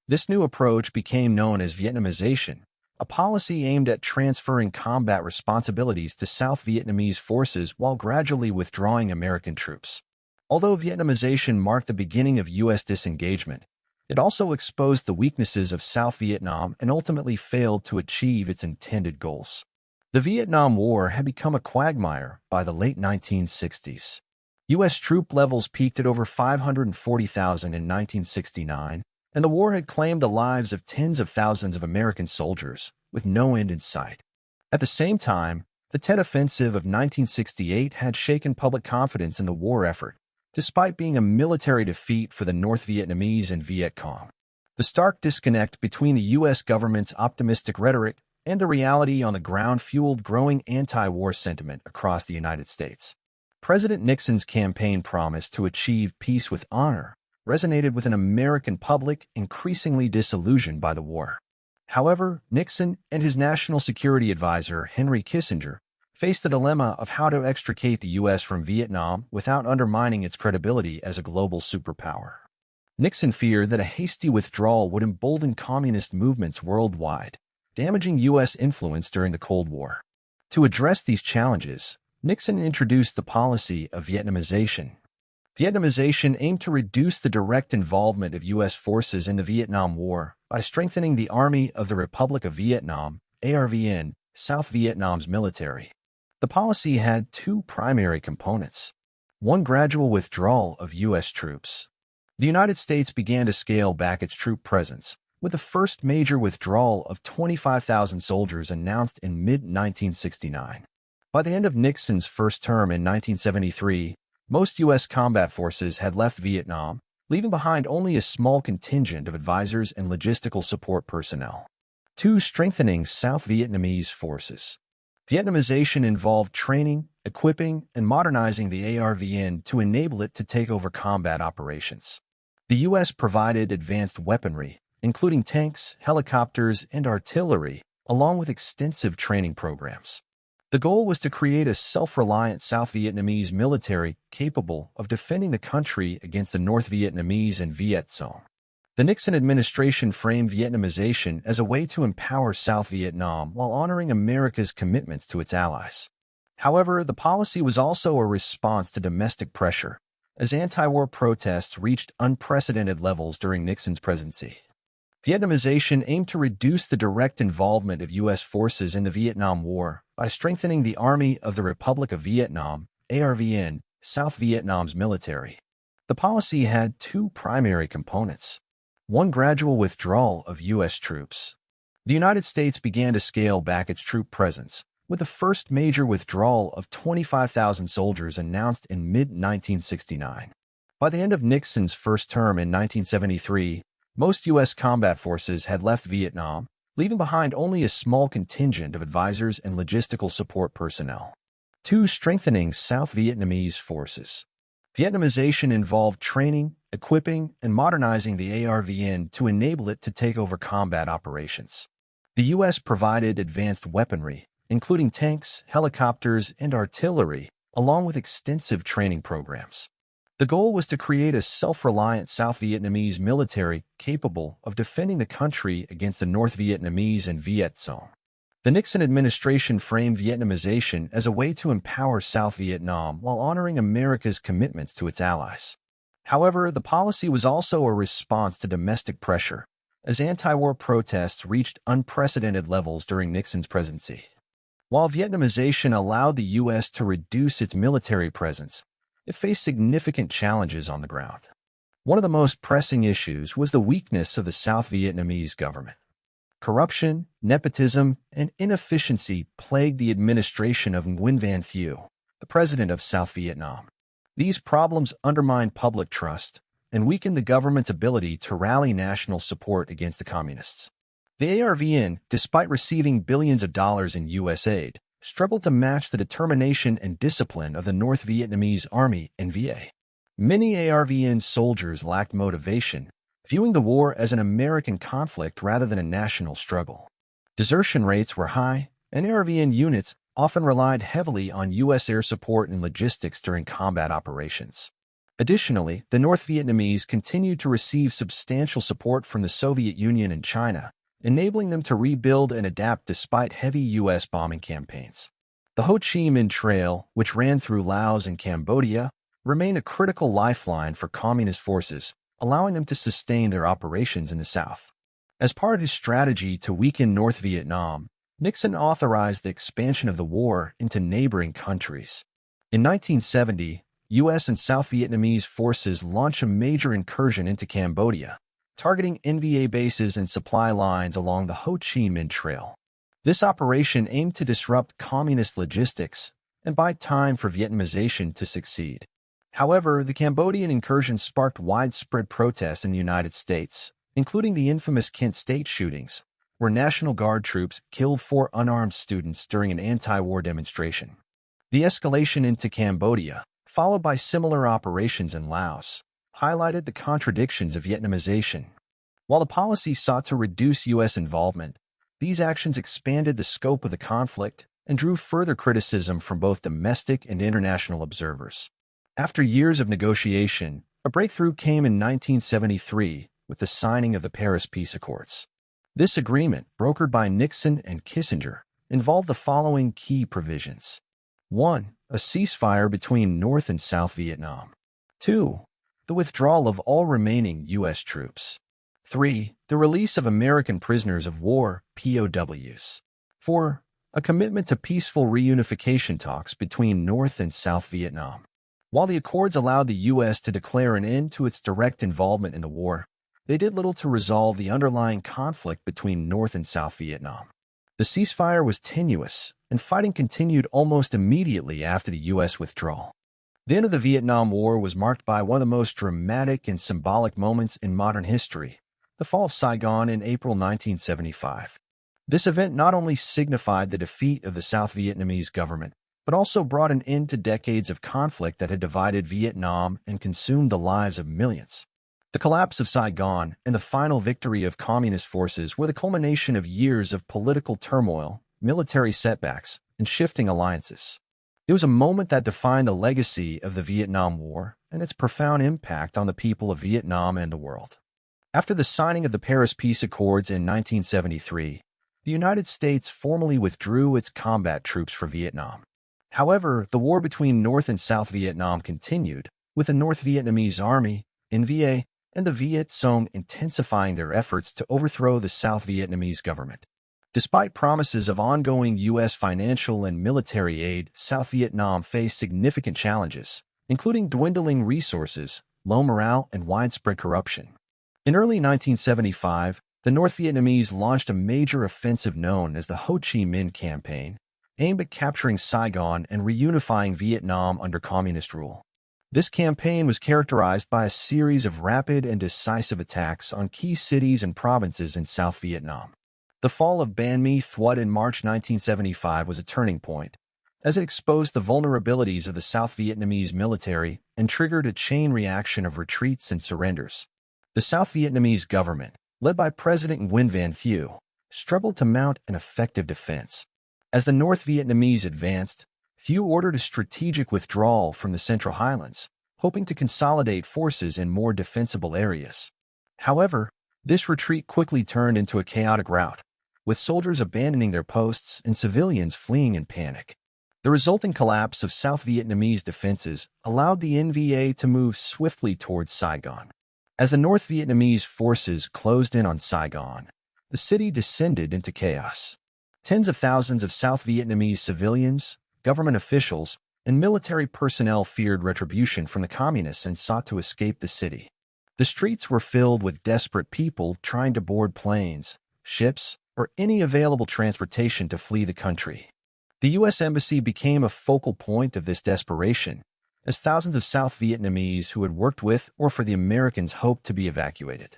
This new approach became known as Vietnamization, a policy aimed at transferring combat responsibilities to South Vietnamese forces while gradually withdrawing American troops. Although Vietnamization marked the beginning of U.S. disengagement, it also exposed the weaknesses of South Vietnam and ultimately failed to achieve its intended goals. The Vietnam War had become a quagmire by the late 1960s. U.S. troop levels peaked at over 540,000 in 1969, and the war had claimed the lives of tens of thousands of American soldiers, with no end in sight. At the same time, the Tet Offensive of 1968 had shaken public confidence in the war effort, despite being a military defeat for the North Vietnamese and Viet Cong. The stark disconnect between the U.S. government's optimistic rhetoric and the reality on the ground fueled growing anti-war sentiment across the United States. President Nixon's campaign promise to achieve peace with honor resonated with an American public increasingly disillusioned by the war. However, Nixon and his national security advisor, Henry Kissinger, faced the dilemma of how to extricate the U.S. from Vietnam without undermining its credibility as a global superpower. Nixon feared that a hasty withdrawal would embolden communist movements worldwide, damaging U.S. influence during the Cold War. To address these challenges, Nixon introduced the policy of Vietnamization. Vietnamization aimed to reduce the direct involvement of U.S. forces in the Vietnam War by strengthening the Army of the Republic of Vietnam, ARVN, South Vietnam's military. The policy had two primary components. One, gradual withdrawal of U.S. troops. The United States began to scale back its troop presence, with the first major withdrawal of 25,000 soldiers announced in mid-1969. By the end of Nixon's first term in 1973, most U.S. combat forces had left Vietnam, leaving behind only a small contingent of advisors and logistical support personnel. 2. Strengthening South Vietnamese forces. Vietnamization involved training, equipping, and modernizing the ARVN to enable it to take over combat operations. The U.S. provided advanced weaponry, including tanks, helicopters, and artillery, along with extensive training programs. The goal was to create a self-reliant South Vietnamese military capable of defending the country against the North Vietnamese and Viet Cong. The Nixon administration framed Vietnamization as a way to empower South Vietnam while honoring America's commitments to its allies. However, the policy was also a response to domestic pressure, as anti-war protests reached unprecedented levels during Nixon's presidency. Vietnamization aimed to reduce the direct involvement of U.S. forces in the Vietnam War by strengthening the Army of the Republic of Vietnam, ARVN, South Vietnam's military. The policy had two primary components. One, gradual withdrawal of U.S. troops. The United States began to scale back its troop presence, with the first major withdrawal of 25,000 soldiers announced in mid-1969. By the end of Nixon's first term in 1973, most U.S. combat forces had left Vietnam, leaving behind only a small contingent of advisors and logistical support personnel. 2. Strengthening South Vietnamese forces. Vietnamization involved training, equipping, and modernizing the ARVN to enable it to take over combat operations. The U.S. provided advanced weaponry, including tanks, helicopters, and artillery, along with extensive training programs. The goal was to create a self-reliant South Vietnamese military capable of defending the country against the North Vietnamese and Viet Cong. The Nixon administration framed Vietnamization as a way to empower South Vietnam while honoring America's commitments to its allies. However, the policy was also a response to domestic pressure, as anti-war protests reached unprecedented levels during Nixon's presidency. While Vietnamization allowed the U.S. to reduce its military presence, it faced significant challenges on the ground. One of the most pressing issues was the weakness of the South Vietnamese government. Corruption, nepotism, and inefficiency plagued the administration of Nguyen Van Thieu, the president of South Vietnam. These problems undermined public trust and weakened the government's ability to rally national support against the communists. The ARVN, despite receiving billions of dollars in U.S. aid, struggled to match the determination and discipline of the North Vietnamese Army and VA. Many ARVN soldiers lacked motivation, viewing the war as an American conflict rather than a national struggle. Desertion rates were high, and ARVN units often relied heavily on U.S. air support and logistics during combat operations. Additionally, the North Vietnamese continued to receive substantial support from the Soviet Union and China, enabling them to rebuild and adapt despite heavy U.S. bombing campaigns. The Ho Chi Minh Trail, which ran through Laos and Cambodia, remained a critical lifeline for communist forces, allowing them to sustain their operations in the South. As part of his strategy to weaken North Vietnam, Nixon authorized the expansion of the war into neighboring countries. In 1970, U.S. and South Vietnamese forces launched a major incursion into Cambodia, targeting NVA bases and supply lines along the Ho Chi Minh Trail. This operation aimed to disrupt communist logistics and buy time for Vietnamization to succeed. However, the Cambodian incursion sparked widespread protests in the United States, including the infamous Kent State shootings, where National Guard troops killed 4 unarmed students during an anti-war demonstration. The escalation into Cambodia, followed by similar operations in Laos, highlighted the contradictions of Vietnamization. While the policy sought to reduce U.S. involvement, these actions expanded the scope of the conflict and drew further criticism from both domestic and international observers. After years of negotiation, a breakthrough came in 1973 with the signing of the Paris Peace Accords. This agreement, brokered by Nixon and Kissinger, involved the following key provisions. 1. A ceasefire between North and South Vietnam. 2. The withdrawal of all remaining U.S. troops. 3. The release of American prisoners of war, POWs. 4. A commitment to peaceful reunification talks between North and South Vietnam. While the accords allowed the U.S. to declare an end to its direct involvement in the war, they did little to resolve the underlying conflict between North and South Vietnam. The ceasefire was tenuous, and fighting continued almost immediately after the U.S. withdrawal. The end of the Vietnam War was marked by one of the most dramatic and symbolic moments in modern history, the Fall of Saigon in April 1975. This event not only signified the defeat of the South Vietnamese government, but also brought an end to decades of conflict that had divided Vietnam and consumed the lives of millions. The collapse of Saigon and the final victory of communist forces were the culmination of years of political turmoil, military setbacks, and shifting alliances. It was a moment that defined the legacy of the Vietnam War and its profound impact on the people of Vietnam and the world. After the signing of the Paris Peace Accords in 1973, the United States formally withdrew its combat troops from Vietnam. However, the war between North and South Vietnam continued, with the North Vietnamese Army, NVA, and the Viet Cong intensifying their efforts to overthrow the South Vietnamese government. Despite promises of ongoing U.S. financial and military aid, South Vietnam faced significant challenges, including dwindling resources, low morale, and widespread corruption. In early 1975, the North Vietnamese launched a major offensive known as the Ho Chi Minh Campaign, aimed at capturing Saigon and reunifying Vietnam under communist rule. This campaign was characterized by a series of rapid and decisive attacks on key cities and provinces in South Vietnam. The fall of Ban Mi Thuot in March 1975 was a turning point, as it exposed the vulnerabilities of the South Vietnamese military and triggered a chain reaction of retreats and surrenders. The South Vietnamese government, led by President Nguyen Van Thieu, struggled to mount an effective defense. As the North Vietnamese advanced, Thieu ordered a strategic withdrawal from the Central Highlands, hoping to consolidate forces in more defensible areas. However, this retreat quickly turned into a chaotic rout, with soldiers abandoning their posts and civilians fleeing in panic. The resulting collapse of South Vietnamese defenses allowed the NVA to move swiftly towards Saigon. As the North Vietnamese forces closed in on Saigon, the city descended into chaos. Tens of thousands of South Vietnamese civilians, government officials, and military personnel feared retribution from the communists and sought to escape the city. The streets were filled with desperate people trying to board planes, ships, or any available transportation to flee the country. The U.S. Embassy became a focal point of this desperation, as thousands of South Vietnamese who had worked with or for the Americans hoped to be evacuated.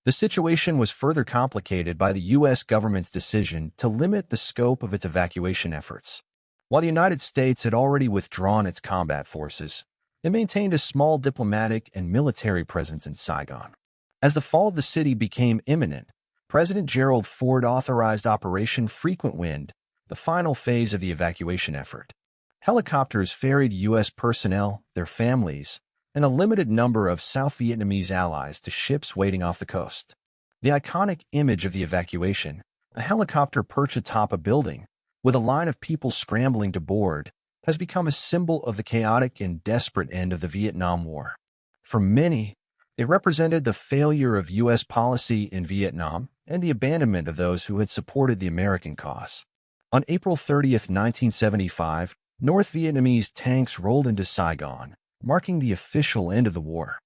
The situation was further complicated by the U.S. government's decision to limit the scope of its evacuation efforts. While the United States had already withdrawn its combat forces, it maintained a small diplomatic and military presence in Saigon. As the fall of the city became imminent, President Gerald Ford authorized Operation Frequent Wind, the final phase of the evacuation effort. Helicopters ferried U.S. personnel, their families, and a limited number of South Vietnamese allies to ships waiting off the coast. The iconic image of the evacuation, a helicopter perched atop a building, with a line of people scrambling to board, has become a symbol of the chaotic and desperate end of the Vietnam War. For many, it represented the failure of U.S. policy in Vietnam and the abandonment of those who had supported the American cause. On April 30, 1975, North Vietnamese tanks rolled into Saigon, marking the official end of the war.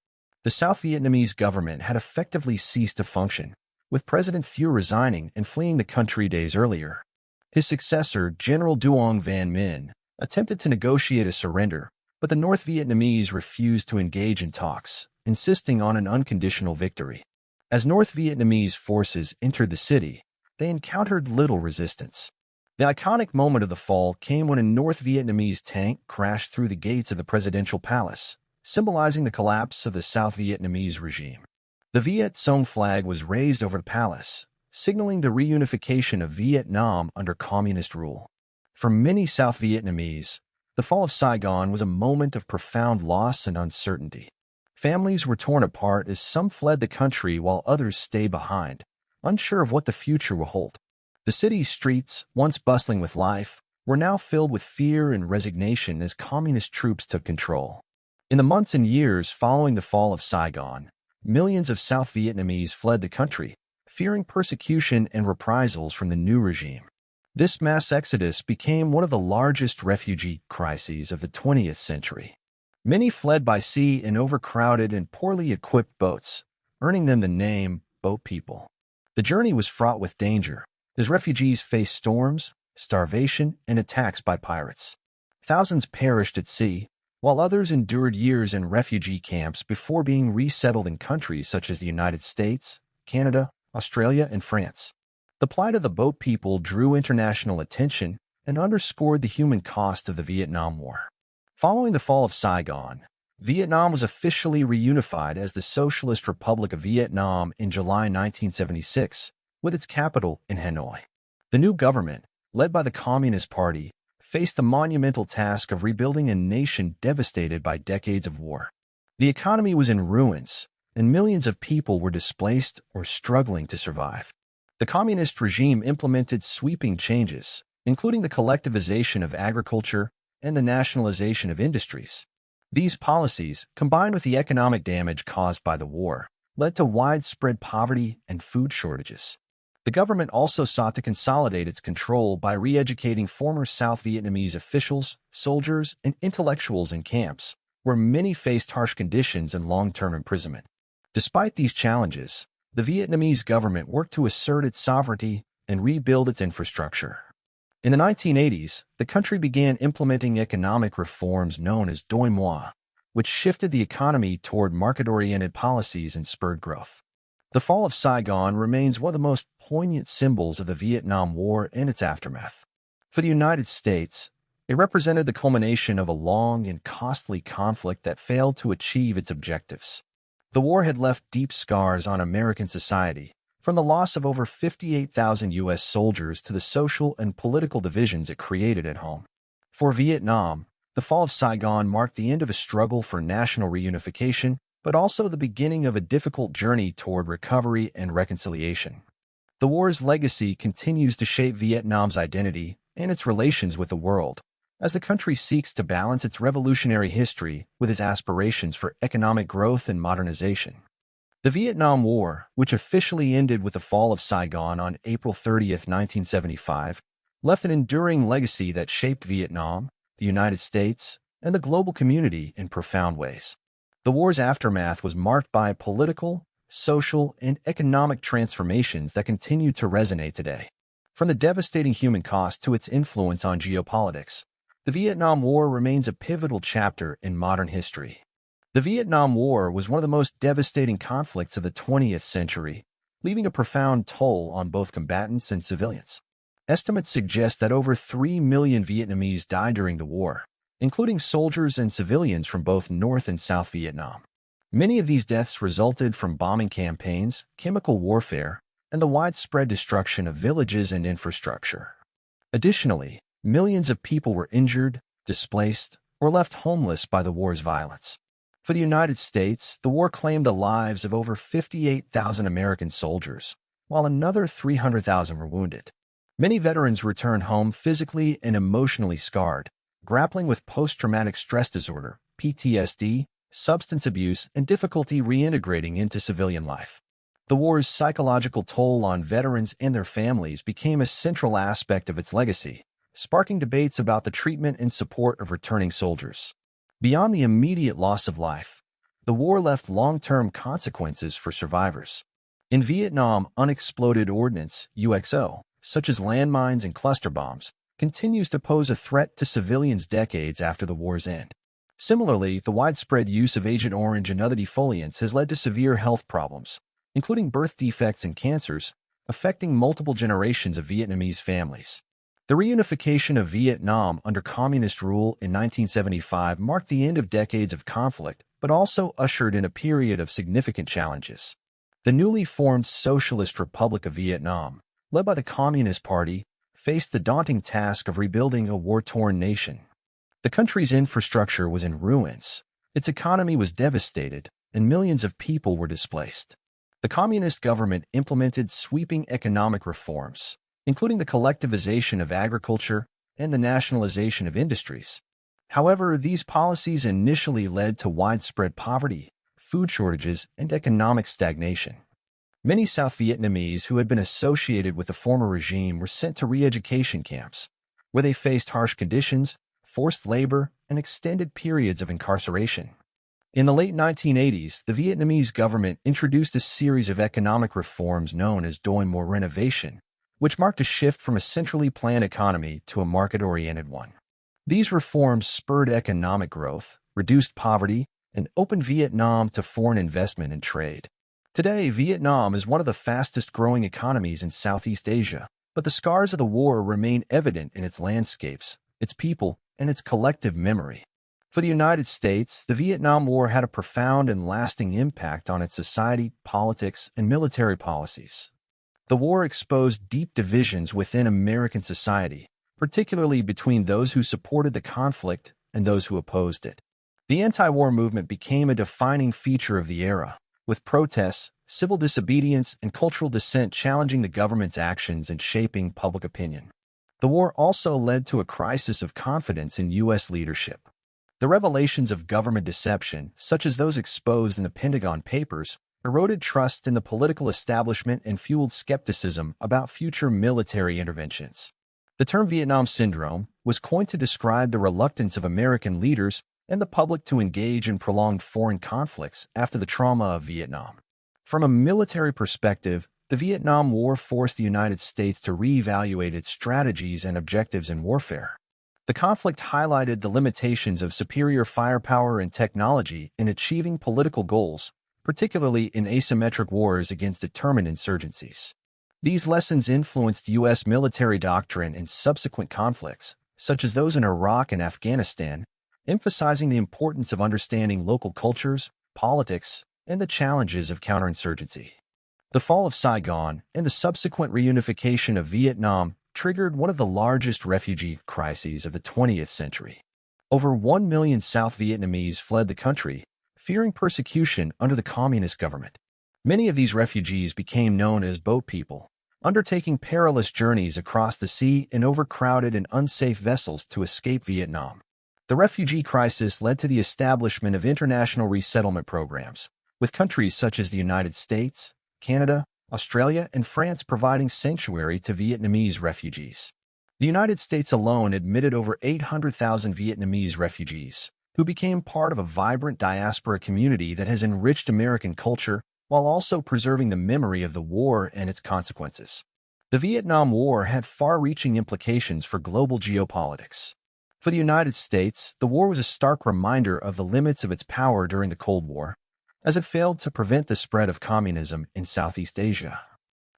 The South Vietnamese government had effectively ceased to function, with President Thieu resigning and fleeing the country days earlier. His successor, General Duong Van Minh, attempted to negotiate a surrender, but the North Vietnamese refused to engage in talks, insisting on an unconditional victory. As North Vietnamese forces entered the city, they encountered little resistance. The iconic moment of the fall came when a North Vietnamese tank crashed through the gates of the presidential palace, symbolizing the collapse of the South Vietnamese regime. The Viet Cong flag was raised over the palace, signaling the reunification of Vietnam under communist rule. For many South Vietnamese, the fall of Saigon was a moment of profound loss and uncertainty. Families were torn apart as some fled the country while others stayed behind, unsure of what the future will hold. The city's streets, once bustling with life, were now filled with fear and resignation as communist troops took control. In the months and years following the fall of Saigon, millions of South Vietnamese fled the country, fearing persecution and reprisals from the new regime. This mass exodus became one of the largest refugee crises of the 20th century. Many fled by sea in overcrowded and poorly equipped boats, earning them the name boat people. The journey was fraught with danger, as refugees faced storms, starvation, and attacks by pirates. Thousands perished at sea, while others endured years in refugee camps before being resettled in countries such as the United States, Canada, Australia, and France. The plight of the boat people drew international attention and underscored the human cost of the Vietnam War. Following the fall of Saigon, Vietnam was officially reunified as the Socialist Republic of Vietnam in July 1976, with its capital in Hanoi. The new government, led by the Communist Party, faced the monumental task of rebuilding a nation devastated by decades of war. The economy was in ruins, and millions of people were displaced or struggling to survive. The communist regime implemented sweeping changes, including the collectivization of agriculture and the nationalization of industries. These policies, combined with the economic damage caused by the war, led to widespread poverty and food shortages. The government also sought to consolidate its control by re-educating former South Vietnamese officials, soldiers, and intellectuals in camps, where many faced harsh conditions and long-term imprisonment. Despite these challenges, the Vietnamese government worked to assert its sovereignty and rebuild its infrastructure. In the 1980s, the country began implementing economic reforms known as Doi Moi, which shifted the economy toward market-oriented policies and spurred growth. The Fall of Saigon remains one of the most poignant symbols of the Vietnam War and its aftermath. For the United States, it represented the culmination of a long and costly conflict that failed to achieve its objectives. The war had left deep scars on American society, from the loss of over 58,000 U.S. soldiers to the social and political divisions it created at home. For Vietnam, the Fall of Saigon marked the end of a struggle for national reunification, but also the beginning of a difficult journey toward recovery and reconciliation. The war's legacy continues to shape Vietnam's identity and its relations with the world, as the country seeks to balance its revolutionary history with its aspirations for economic growth and modernization. The Vietnam War, which officially ended with the fall of Saigon on April 30, 1975, left an enduring legacy that shaped Vietnam, the United States, and the global community in profound ways. The war's aftermath was marked by political, social, and economic transformations that continue to resonate today. From the devastating human cost to its influence on geopolitics, the Vietnam War remains a pivotal chapter in modern history. The Vietnam War was one of the most devastating conflicts of the 20th century, leaving a profound toll on both combatants and civilians. Estimates suggest that over 3 million Vietnamese died during the war, including soldiers and civilians from both North and South Vietnam. Many of these deaths resulted from bombing campaigns, chemical warfare, and the widespread destruction of villages and infrastructure. Additionally, millions of people were injured, displaced, or left homeless by the war's violence. For the United States, the war claimed the lives of over 58,000 American soldiers, while another 300,000 were wounded. Many veterans returned home physically and emotionally scarred, grappling with post-traumatic stress disorder, PTSD, substance abuse, and difficulty reintegrating into civilian life. The war's psychological toll on veterans and their families became a central aspect of its legacy, sparking debates about the treatment and support of returning soldiers. Beyond the immediate loss of life, the war left long-term consequences for survivors. In Vietnam, unexploded ordnance, UXO, such as landmines and cluster bombs, continues to pose a threat to civilians decades after the war's end. Similarly, the widespread use of Agent Orange and other defoliants has led to severe health problems, including birth defects and cancers, affecting multiple generations of Vietnamese families. The reunification of Vietnam under communist rule in 1975 marked the end of decades of conflict, but also ushered in a period of significant challenges. The newly formed Socialist Republic of Vietnam, led by the Communist Party, faced the daunting task of rebuilding a war-torn nation. The country's infrastructure was in ruins, its economy was devastated, and millions of people were displaced. The communist government implemented sweeping economic reforms, including the collectivization of agriculture and the nationalization of industries. However, these policies initially led to widespread poverty, food shortages, and economic stagnation. Many South Vietnamese who had been associated with the former regime were sent to re-education camps, where they faced harsh conditions, forced labor, and extended periods of incarceration. In the late 1980s, the Vietnamese government introduced a series of economic reforms known as Doi Moi renovation, which marked a shift from a centrally planned economy to a market-oriented one. These reforms spurred economic growth, reduced poverty, and opened Vietnam to foreign investment and trade. Today, Vietnam is one of the fastest-growing economies in Southeast Asia, but the scars of the war remain evident in its landscapes, its people, and its collective memory. For the United States, the Vietnam War had a profound and lasting impact on its society, politics, and military policies. The war exposed deep divisions within American society, particularly between those who supported the conflict and those who opposed it. The anti-war movement became a defining feature of the era, with protests, civil disobedience, and cultural dissent challenging the government's actions and shaping public opinion. The war also led to a crisis of confidence in U.S. leadership. The revelations of government deception, such as those exposed in the Pentagon Papers, eroded trust in the political establishment and fueled skepticism about future military interventions. The term Vietnam Syndrome was coined to describe the reluctance of American leaders and the public to engage in prolonged foreign conflicts after the trauma of Vietnam. From a military perspective, the Vietnam War forced the United States to reevaluate its strategies and objectives in warfare. The conflict highlighted the limitations of superior firepower and technology in achieving political goals, particularly in asymmetric wars against determined insurgencies. These lessons influenced U.S. military doctrine in subsequent conflicts, such as those in Iraq and Afghanistan, emphasizing the importance of understanding local cultures, politics, and the challenges of counterinsurgency. The Fall of Saigon and the subsequent reunification of Vietnam triggered one of the largest refugee crises of the 20th century. Over 1 million South Vietnamese fled the country, fearing persecution under the communist government. Many of these refugees became known as boat people, undertaking perilous journeys across the sea in overcrowded and unsafe vessels to escape Vietnam. The refugee crisis led to the establishment of international resettlement programs, with countries such as the United States, Canada, Australia, and France providing sanctuary to Vietnamese refugees. The United States alone admitted over 800,000 Vietnamese refugees, who became part of a vibrant diaspora community that has enriched American culture while also preserving the memory of the war and its consequences. The Vietnam War had far-reaching implications for global geopolitics. For the United States, the war was a stark reminder of the limits of its power during the Cold War, as it failed to prevent the spread of communism in Southeast Asia.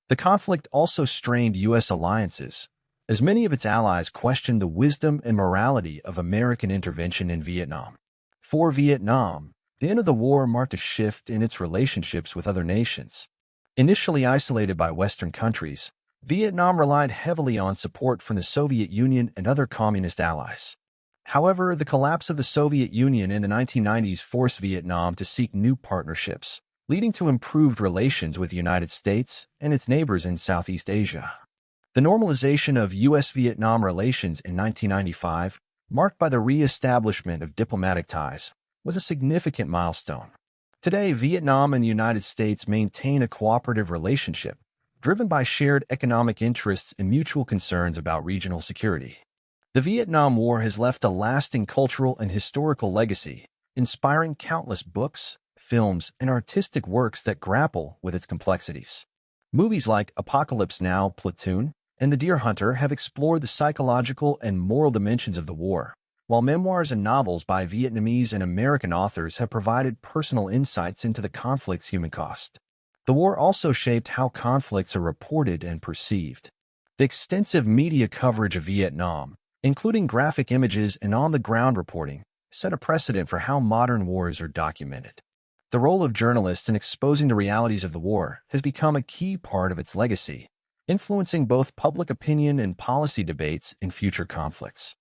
The conflict also strained U.S. alliances, as many of its allies questioned the wisdom and morality of American intervention in Vietnam. For Vietnam, the end of the war marked a shift in its relationships with other nations. Initially isolated by Western countries, Vietnam relied heavily on support from the Soviet Union and other communist allies. However, the collapse of the Soviet Union in the 1990s forced Vietnam to seek new partnerships, leading to improved relations with the United States and its neighbors in Southeast Asia. The normalization of U.S.-Vietnam relations in 1995, marked by the re-establishment of diplomatic ties, was a significant milestone. Today, Vietnam and the United States maintain a cooperative relationship, driven by shared economic interests and mutual concerns about regional security. The Vietnam War has left a lasting cultural and historical legacy, inspiring countless books, films, and artistic works that grapple with its complexities. Movies like Apocalypse Now, Platoon, and The Deer Hunter have explored the psychological and moral dimensions of the war, while memoirs and novels by Vietnamese and American authors have provided personal insights into the conflict's human cost. The war also shaped how conflicts are reported and perceived. The extensive media coverage of Vietnam, including graphic images and on-the-ground reporting, set a precedent for how modern wars are documented. The role of journalists in exposing the realities of the war has become a key part of its legacy, influencing both public opinion and policy debates in future conflicts.